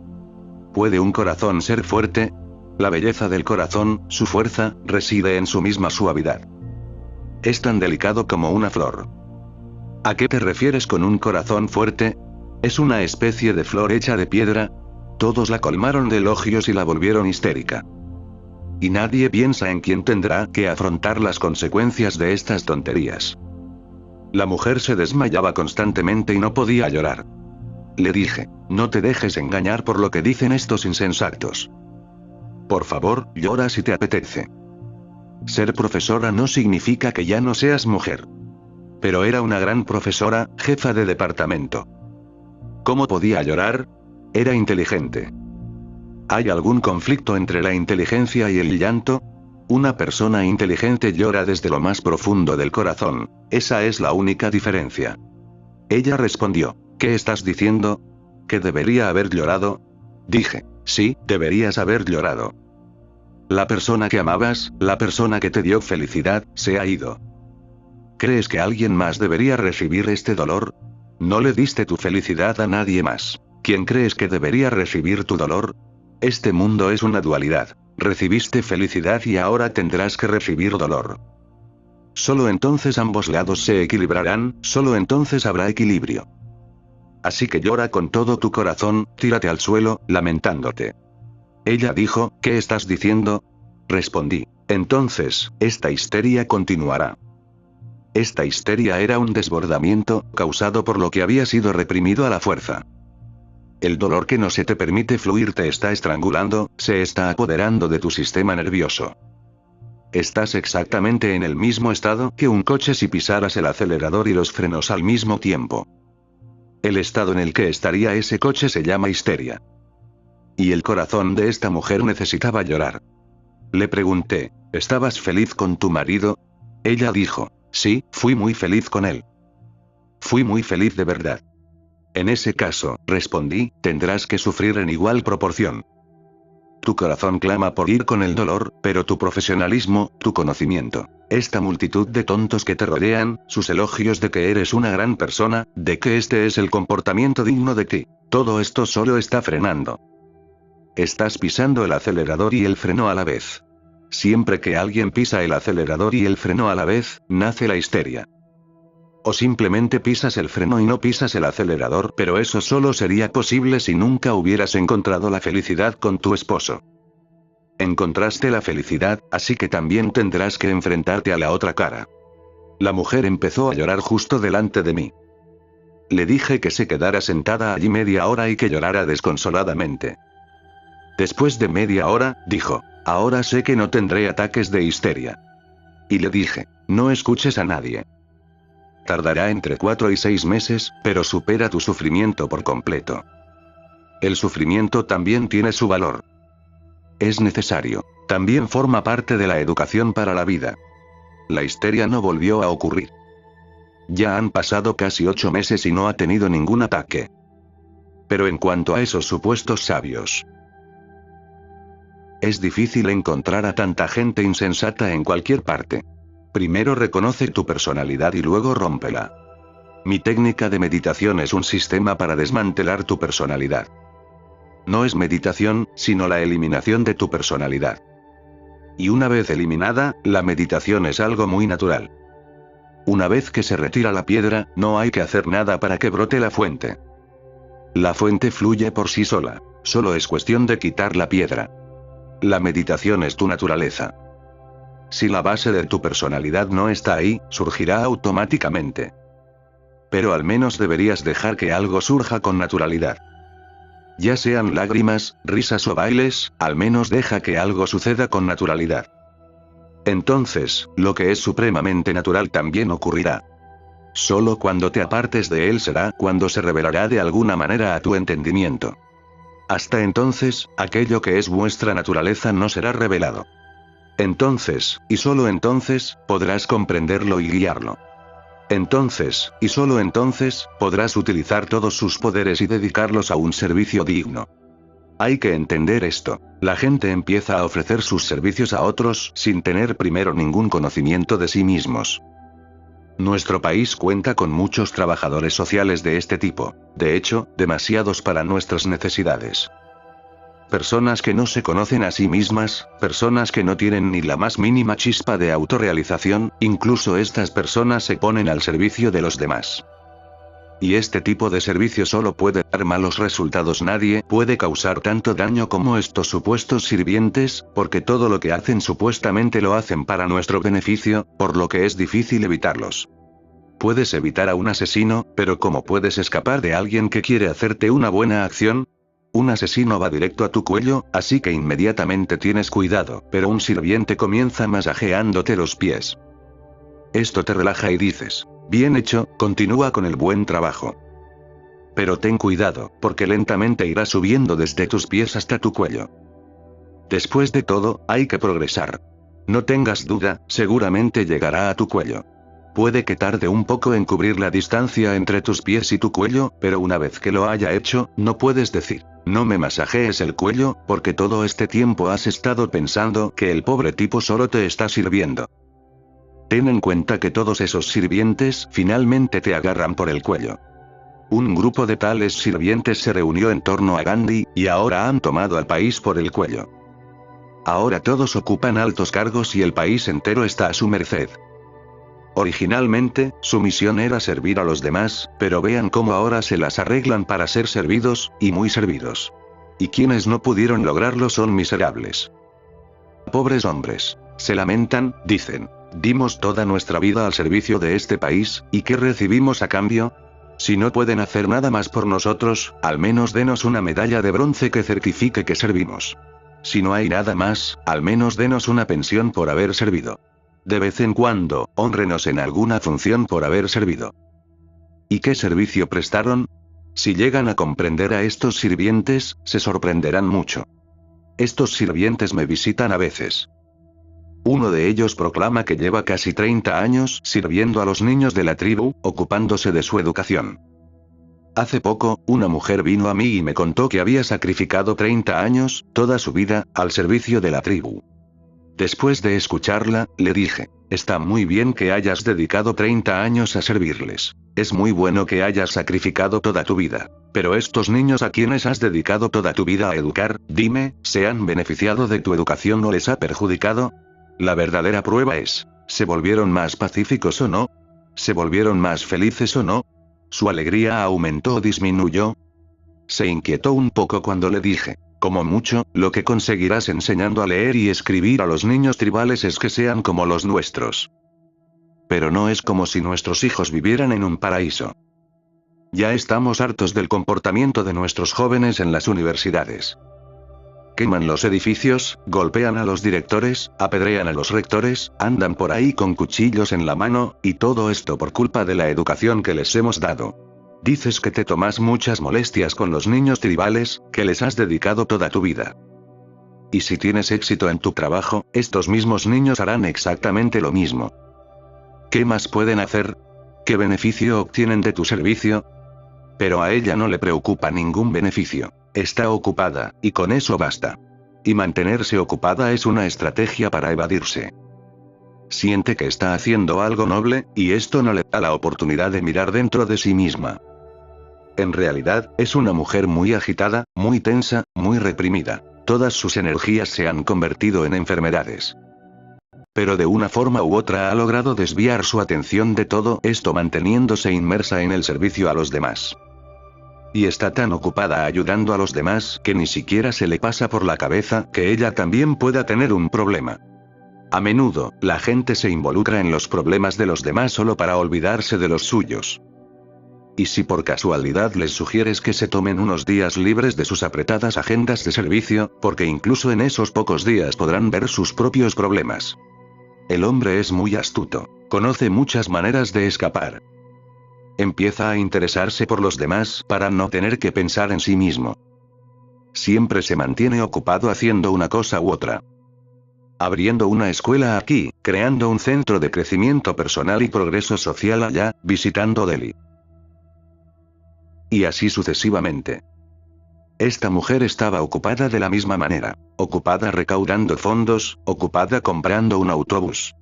¿Puede un corazón ser fuerte? La belleza del corazón, su fuerza, reside en su misma suavidad. Es tan delicado como una flor. ¿A qué te refieres con un corazón fuerte? ¿Es una especie de flor hecha de piedra? Todos la colmaron de elogios y la volvieron histérica. Y nadie piensa en quién tendrá que afrontar las consecuencias de estas tonterías. La mujer se desmayaba constantemente y no podía llorar. Le dije, no te dejes engañar por lo que dicen estos insensatos. Por favor, llora si te apetece. Ser profesora no significa que ya no seas mujer. Pero era una gran profesora, jefa de departamento. ¿Cómo podía llorar? Era inteligente. ¿Hay algún conflicto entre la inteligencia y el llanto? Una persona inteligente llora desde lo más profundo del corazón, esa es la única diferencia. Ella respondió, ¿qué estás diciendo? ¿Que debería haber llorado? Dije, sí, deberías haber llorado. La persona que amabas, la persona que te dio felicidad, se ha ido. ¿Crees que alguien más debería recibir este dolor? No le diste tu felicidad a nadie más. ¿Quién crees que debería recibir tu dolor? Este mundo es una dualidad. Recibiste felicidad y ahora tendrás que recibir dolor. Solo entonces ambos lados se equilibrarán, solo entonces habrá equilibrio. Así que llora con todo tu corazón, tírate al suelo, lamentándote. Ella dijo, ¿qué estás diciendo? Respondí, entonces, esta histeria continuará. Esta histeria era un desbordamiento, causado por lo que había sido reprimido a la fuerza. El dolor que no se te permite fluir te está estrangulando, se está apoderando de tu sistema nervioso. Estás exactamente en el mismo estado que un coche si pisaras el acelerador y los frenos al mismo tiempo. El estado en el que estaría ese coche se llama histeria. Y el corazón de esta mujer necesitaba llorar. Le pregunté, ¿estabas feliz con tu marido? Ella dijo, sí, fui muy feliz con él. Fui muy feliz de verdad. En ese caso, respondí, tendrás que sufrir en igual proporción. Tu corazón clama por ir con el dolor, pero tu profesionalismo, tu conocimiento, esta multitud de tontos que te rodean, sus elogios de que eres una gran persona, de que este es el comportamiento digno de ti, todo esto solo está frenando. Estás pisando el acelerador y el freno a la vez. Siempre que alguien pisa el acelerador y el freno a la vez, nace la histeria. O simplemente pisas el freno y no pisas el acelerador, pero eso solo sería posible si nunca hubieras encontrado la felicidad con tu esposo. Encontraste la felicidad, así que también tendrás que enfrentarte a la otra cara. La mujer empezó a llorar justo delante de mí. Le dije que se quedara sentada allí media hora y que llorara desconsoladamente. Después de media hora, dijo, ahora sé que no tendré ataques de histeria. Y le dije, no escuches a nadie. Tardará entre 4 y 6 meses, pero supera tu sufrimiento por completo. El sufrimiento también tiene su valor. Es necesario. También forma parte de la educación para la vida. La histeria no volvió a ocurrir. Ya han pasado casi 8 meses y no ha tenido ningún ataque. Pero en cuanto a esos supuestos sabios, es difícil encontrar a tanta gente insensata en cualquier parte. Primero reconoce tu personalidad y luego rómpela. Mi técnica de meditación es un sistema para desmantelar tu personalidad. No es meditación, sino la eliminación de tu personalidad. Y una vez eliminada, la meditación es algo muy natural. Una vez que se retira la piedra, no hay que hacer nada para que brote la fuente. La fuente fluye por sí sola, solo es cuestión de quitar la piedra. La meditación es tu naturaleza. Si la base de tu personalidad no está ahí, surgirá automáticamente. Pero al menos deberías dejar que algo surja con naturalidad. Ya sean lágrimas, risas o bailes, al menos deja que algo suceda con naturalidad. Entonces, lo que es supremamente natural también ocurrirá. Solo cuando te apartes de él será cuando se revelará de alguna manera a tu entendimiento. Hasta entonces, aquello que es vuestra naturaleza no será revelado. Entonces, y solo entonces, podrás comprenderlo y guiarlo. Entonces, y solo entonces, podrás utilizar todos sus poderes y dedicarlos a un servicio digno. Hay que entender esto. La gente empieza a ofrecer sus servicios a otros sin tener primero ningún conocimiento de sí mismos. Nuestro país cuenta con muchos trabajadores sociales de este tipo. De hecho, demasiados para nuestras necesidades. Personas que no se conocen a sí mismas, personas que no tienen ni la más mínima chispa de autorrealización, incluso estas personas se ponen al servicio de los demás. Y este tipo de servicio solo puede dar malos resultados. Nadie puede causar tanto daño como estos supuestos sirvientes, porque todo lo que hacen supuestamente lo hacen para nuestro beneficio, por lo que es difícil evitarlos. Puedes evitar a un asesino, pero ¿cómo puedes escapar de alguien que quiere hacerte una buena acción? Un asesino va directo a tu cuello, así que inmediatamente tienes cuidado, pero un sirviente comienza masajeándote los pies. Esto te relaja y dices: bien hecho, continúa con el buen trabajo. Pero ten cuidado, porque lentamente irá subiendo desde tus pies hasta tu cuello. Después de todo, hay que progresar. No tengas duda, seguramente llegará a tu cuello. Puede que tarde un poco en cubrir la distancia entre tus pies y tu cuello, pero una vez que lo haya hecho, no puedes decir: no me masajees el cuello, porque todo este tiempo has estado pensando que el pobre tipo solo te está sirviendo. Ten en cuenta que todos esos sirvientes finalmente te agarran por el cuello. Un grupo de tales sirvientes se reunió en torno a Gandhi, y ahora han tomado al país por el cuello. Ahora todos ocupan altos cargos y el país entero está a su merced. Originalmente, su misión era servir a los demás, pero vean cómo ahora se las arreglan para ser servidos, y muy servidos. Y quienes no pudieron lograrlo son miserables. Pobres hombres. Se lamentan, dicen: dimos toda nuestra vida al servicio de este país, ¿y qué recibimos a cambio? Si no pueden hacer nada más por nosotros, al menos denos una medalla de bronce que certifique que servimos. Si no hay nada más, al menos denos una pensión por haber servido. De vez en cuando, hónrenos en alguna función por haber servido. ¿Y qué servicio prestaron? Si llegan a comprender a estos sirvientes, se sorprenderán mucho. Estos sirvientes me visitan a veces. Uno de ellos proclama que lleva casi 30 años sirviendo a los niños de la tribu, ocupándose de su educación. Hace poco, una mujer vino a mí y me contó que había sacrificado 30 años, toda su vida, al servicio de la tribu. Después de escucharla, le dije: está muy bien que hayas dedicado 30 años a servirles. Es muy bueno que hayas sacrificado toda tu vida. Pero estos niños a quienes has dedicado toda tu vida a educar, dime, ¿se han beneficiado de tu educación o les ha perjudicado? La verdadera prueba es: ¿se volvieron más pacíficos o no? ¿Se volvieron más felices o no? ¿Su alegría aumentó o disminuyó? Se inquietó un poco cuando le dije: como mucho, lo que conseguirás enseñando a leer y escribir a los niños tribales es que sean como los nuestros. Pero no es como si nuestros hijos vivieran en un paraíso. Ya estamos hartos del comportamiento de nuestros jóvenes en las universidades. Queman los edificios, golpean a los directores, apedrean a los rectores, andan por ahí con cuchillos en la mano, y todo esto por culpa de la educación que les hemos dado. Dices que te tomas muchas molestias con los niños tribales, que les has dedicado toda tu vida. Y si tienes éxito en tu trabajo, estos mismos niños harán exactamente lo mismo. ¿Qué más pueden hacer? ¿Qué beneficio obtienen de tu servicio? Pero a ella no le preocupa ningún beneficio. Está ocupada, y con eso basta. Y mantenerse ocupada es una estrategia para evadirse. Siente que está haciendo algo noble, y esto no le da la oportunidad de mirar dentro de sí misma. En realidad, es una mujer muy agitada, muy tensa, muy reprimida. Todas sus energías se han convertido en enfermedades. Pero de una forma u otra ha logrado desviar su atención de todo esto manteniéndose inmersa en el servicio a los demás. Y está tan ocupada ayudando a los demás que ni siquiera se le pasa por la cabeza que ella también pueda tener un problema. A menudo, la gente se involucra en los problemas de los demás solo para olvidarse de los suyos. Y si por casualidad les sugieres que se tomen unos días libres de sus apretadas agendas de servicio, porque incluso en esos pocos días podrán ver sus propios problemas. El hombre es muy astuto, conoce muchas maneras de escapar. Empieza a interesarse por los demás para no tener que pensar en sí mismo. Siempre se mantiene ocupado haciendo una cosa u otra. Abriendo una escuela aquí, creando un centro de crecimiento personal y progreso social allá, visitando Delhi. Y así sucesivamente. Esta mujer estaba ocupada de la misma manera. Ocupada recaudando fondos, ocupada comprando un autobús.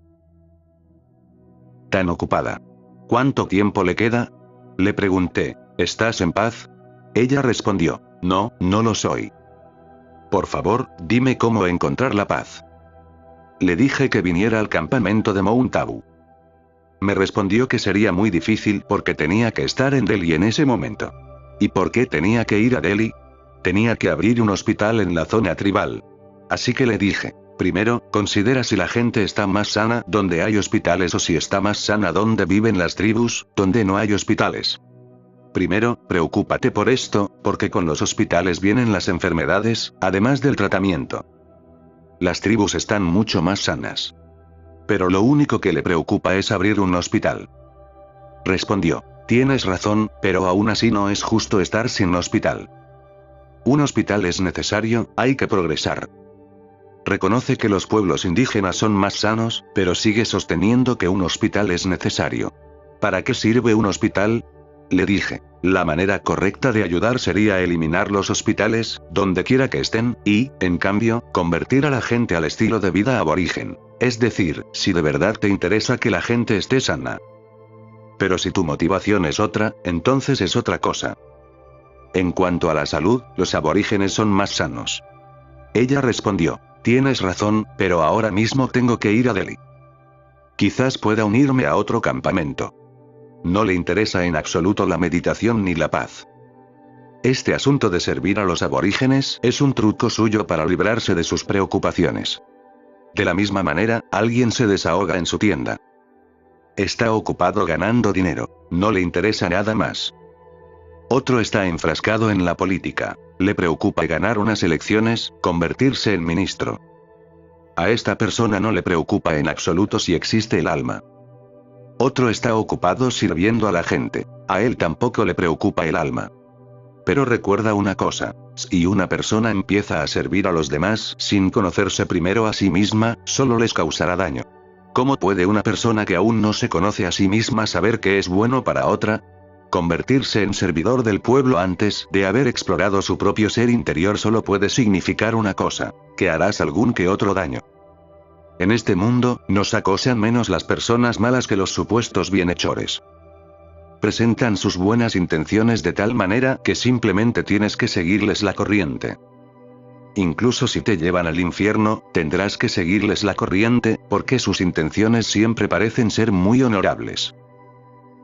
Tan ocupada. ¿Cuánto tiempo le queda? Le pregunté. ¿Estás en paz? Ella respondió. No, no lo soy. Por favor, dime cómo encontrar la paz. Le dije que viniera al campamento de Mount Abu. Me respondió que sería muy difícil porque tenía que estar en Delhi en ese momento. ¿Y por qué tenía que ir a Delhi? Tenía que abrir un hospital en la zona tribal. Así que le dije, primero, considera si la gente está más sana donde hay hospitales o si está más sana donde viven las tribus, donde no hay hospitales. Primero, preocúpate por esto, porque con los hospitales vienen las enfermedades, además del tratamiento. Las tribus están mucho más sanas. Pero lo único que le preocupa es abrir un hospital. Respondió, tienes razón, pero aún así no es justo estar sin hospital. Un hospital es necesario, hay que progresar. Reconoce que los pueblos indígenas son más sanos, pero sigue sosteniendo que un hospital es necesario. ¿Para qué sirve un hospital? Le dije, la manera correcta de ayudar sería eliminar los hospitales, donde quiera que estén, y, en cambio, convertir a la gente al estilo de vida aborigen. Es decir, si de verdad te interesa que la gente esté sana. Pero si tu motivación es otra, entonces es otra cosa. En cuanto a la salud, los aborígenes son más sanos. Ella respondió, tienes razón, pero ahora mismo tengo que ir a Delhi. Quizás pueda unirme a otro campamento. No le interesa en absoluto la meditación ni la paz. Este asunto de servir a los aborígenes es un truco suyo para librarse de sus preocupaciones. De la misma manera, alguien se desahoga en su tienda. Está ocupado ganando dinero, no le interesa nada más. Otro está enfrascado en la política. Le preocupa ganar unas elecciones, convertirse en ministro. A esta persona no le preocupa en absoluto si existe el alma. Otro está ocupado sirviendo a la gente. A él tampoco le preocupa el alma. Pero recuerda una cosa, si una persona empieza a servir a los demás sin conocerse primero a sí misma, solo les causará daño. ¿Cómo puede una persona que aún no se conoce a sí misma saber qué es bueno para otra? Convertirse en servidor del pueblo antes de haber explorado su propio ser interior solo puede significar una cosa, que harás algún que otro daño. En este mundo, nos acosan menos las personas malas que los supuestos bienhechores. Presentan sus buenas intenciones de tal manera que simplemente tienes que seguirles la corriente. Incluso si te llevan al infierno, tendrás que seguirles la corriente, porque sus intenciones siempre parecen ser muy honorables.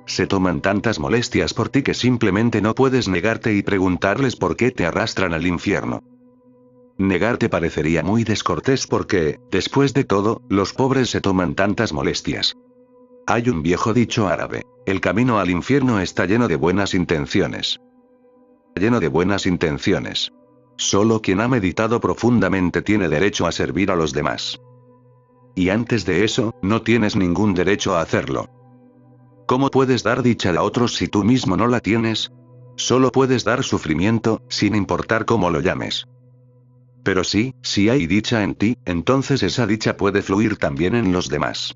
Se toman tantas molestias por ti que simplemente no puedes negarte y preguntarles por qué te arrastran al infierno. Negarte parecería muy descortés porque, después de todo, los pobres se toman tantas molestias. Hay un viejo dicho árabe, el camino al infierno está lleno de buenas intenciones. Lleno de buenas intenciones. Solo quien ha meditado profundamente tiene derecho a servir a los demás. Y antes de eso, no tienes ningún derecho a hacerlo. ¿Cómo puedes dar dicha a otros si tú mismo no la tienes? Solo puedes dar sufrimiento, sin importar cómo lo llames. Pero sí, si hay dicha en ti, entonces esa dicha puede fluir también en los demás.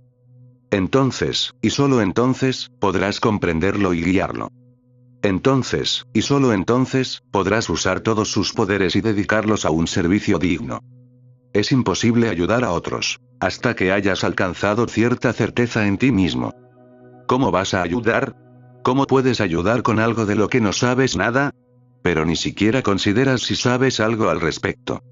Entonces, y solo entonces, podrás comprenderlo y guiarlo. Entonces, y solo entonces, podrás usar todos sus poderes y dedicarlos a un servicio digno. Es imposible ayudar a otros, hasta que hayas alcanzado cierta certeza en ti mismo. ¿Cómo vas a ayudar? ¿Cómo puedes ayudar con algo de lo que no sabes nada? Pero ni siquiera consideras si sabes algo al respecto.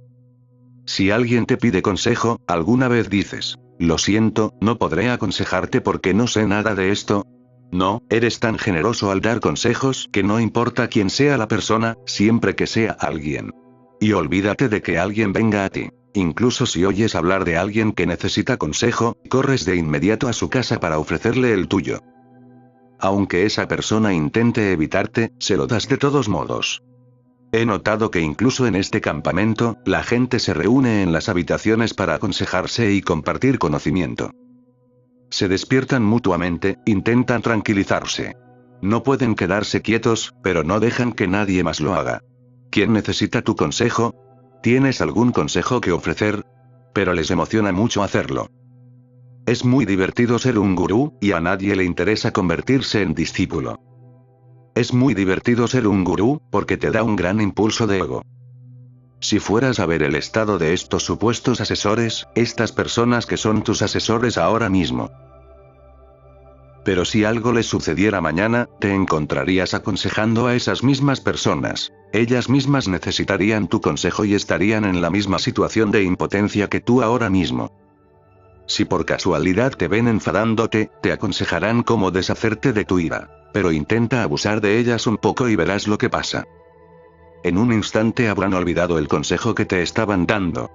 Si alguien te pide consejo, alguna vez dices, lo siento, no podré aconsejarte porque no sé nada de esto. No, eres tan generoso al dar consejos que no importa quién sea la persona, siempre que sea alguien. Y olvídate de que alguien venga a ti. Incluso si oyes hablar de alguien que necesita consejo, corres de inmediato a su casa para ofrecerle el tuyo. Aunque esa persona intente evitarte, se lo das de todos modos. He notado que incluso en este campamento, la gente se reúne en las habitaciones para aconsejarse y compartir conocimiento. Se despiertan mutuamente, intentan tranquilizarse. No pueden quedarse quietos, pero no dejan que nadie más lo haga. ¿Quién necesita tu consejo? ¿Tienes algún consejo que ofrecer? Pero les emociona mucho hacerlo. Es muy divertido ser un gurú, y a nadie le interesa convertirse en discípulo. Es muy divertido ser un gurú, porque te da un gran impulso de ego. Si fueras a ver el estado de estos supuestos asesores, estas personas que son tus asesores ahora mismo. Pero si algo les sucediera mañana, te encontrarías aconsejando a esas mismas personas. Ellas mismas necesitarían tu consejo y estarían en la misma situación de impotencia que tú ahora mismo. Si por casualidad te ven enfadándote, te aconsejarán cómo deshacerte de tu ira. Pero intenta abusar de ellas un poco y verás lo que pasa. En un instante habrán olvidado el consejo que te estaban dando.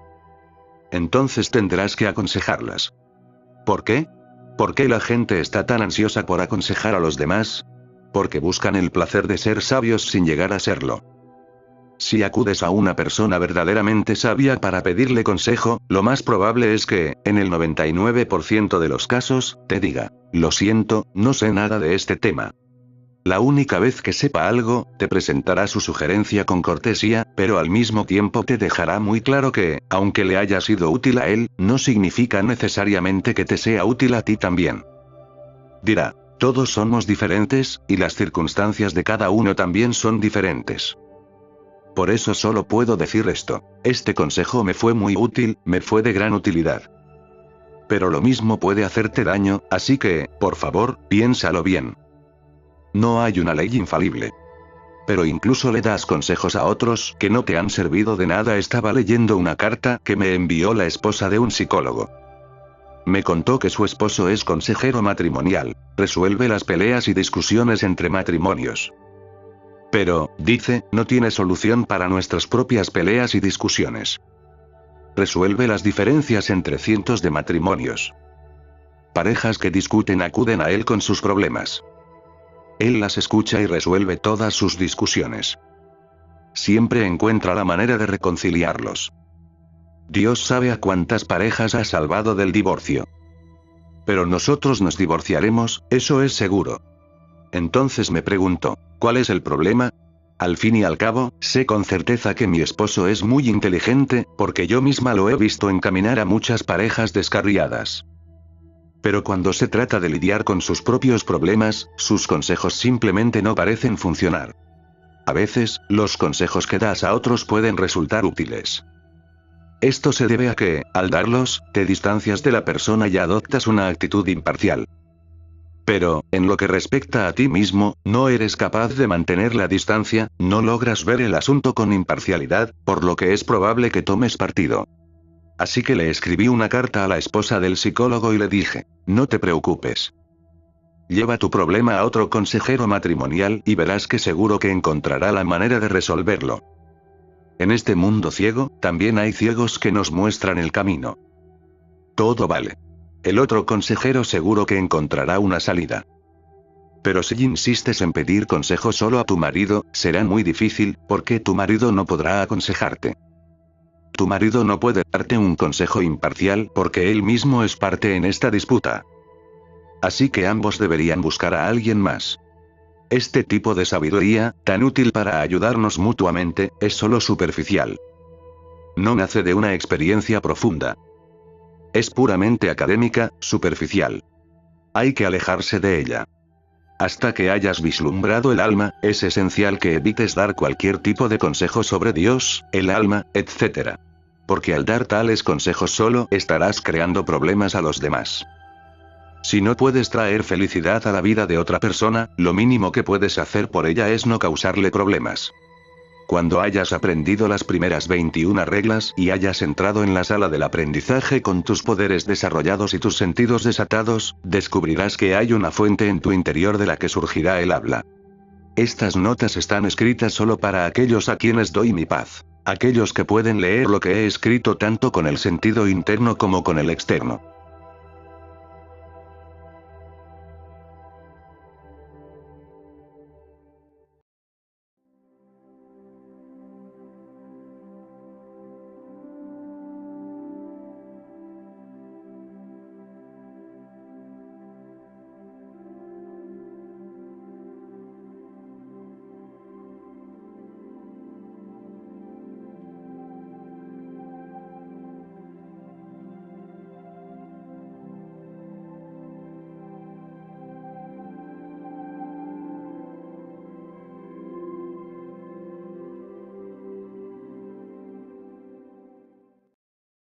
Entonces tendrás que aconsejarlas. ¿Por qué? ¿Por qué la gente está tan ansiosa por aconsejar a los demás? Porque buscan el placer de ser sabios sin llegar a serlo. Si acudes a una persona verdaderamente sabia para pedirle consejo, lo más probable es que, en el 99% de los casos, te diga: lo siento, no sé nada de este tema. La única vez que sepa algo, te presentará su sugerencia con cortesía, pero al mismo tiempo te dejará muy claro que, aunque le haya sido útil a él, no significa necesariamente que te sea útil a ti también. Dirá: todos somos diferentes, y las circunstancias de cada uno también son diferentes. Por eso solo puedo decir esto: este consejo me fue muy útil, me fue de gran utilidad. Pero lo mismo puede hacerte daño, así que, por favor, piénsalo bien. No hay una ley infalible. Pero incluso le das consejos a otros que no te han servido de nada. Estaba leyendo una carta que me envió la esposa de un psicólogo. Me contó que su esposo es consejero matrimonial, resuelve las peleas y discusiones entre matrimonios. Pero, dice, no tiene solución para nuestras propias peleas y discusiones. Resuelve las diferencias entre cientos de matrimonios. Parejas que discuten acuden a él con sus problemas. Él las escucha y resuelve todas sus discusiones. Siempre encuentra la manera de reconciliarlos. Dios sabe a cuántas parejas ha salvado del divorcio. Pero nosotros nos divorciaremos, eso es seguro. Entonces me pregunto, ¿cuál es el problema? Al fin y al cabo, sé con certeza que mi esposo es muy inteligente, porque yo misma lo he visto encaminar a muchas parejas descarriadas. Pero cuando se trata de lidiar con sus propios problemas, sus consejos simplemente no parecen funcionar. A veces, los consejos que das a otros pueden resultar útiles. Esto se debe a que, al darlos, te distancias de la persona y adoptas una actitud imparcial. Pero, en lo que respecta a ti mismo, no eres capaz de mantener la distancia, no logras ver el asunto con imparcialidad, por lo que es probable que tomes partido. Así que le escribí una carta a la esposa del psicólogo y le dije: no te preocupes. Lleva tu problema a otro consejero matrimonial y verás que seguro que encontrará la manera de resolverlo. En este mundo ciego, también hay ciegos que nos muestran el camino. Todo vale. El otro consejero seguro que encontrará una salida. Pero si insistes en pedir consejo solo a tu marido, será muy difícil, porque tu marido no podrá aconsejarte. Tu marido no puede darte un consejo imparcial porque él mismo es parte en esta disputa. Así que ambos deberían buscar a alguien más. Este tipo de sabiduría, tan útil para ayudarnos mutuamente, es solo superficial. No nace de una experiencia profunda. Es puramente académica, superficial. Hay que alejarse de ella. Hasta que hayas vislumbrado el alma, es esencial que evites dar cualquier tipo de consejo sobre Dios, el alma, etc. Porque al dar tales consejos solo estarás creando problemas a los demás. Si no puedes traer felicidad a la vida de otra persona, lo mínimo que puedes hacer por ella es no causarle problemas. Cuando hayas aprendido las primeras 21 reglas y hayas entrado en la sala del aprendizaje con tus poderes desarrollados y tus sentidos desatados, descubrirás que hay una fuente en tu interior de la que surgirá el habla. Estas notas están escritas solo para aquellos a quienes doy mi paz. Aquellos que pueden leer lo que he escrito tanto con el sentido interno como con el externo.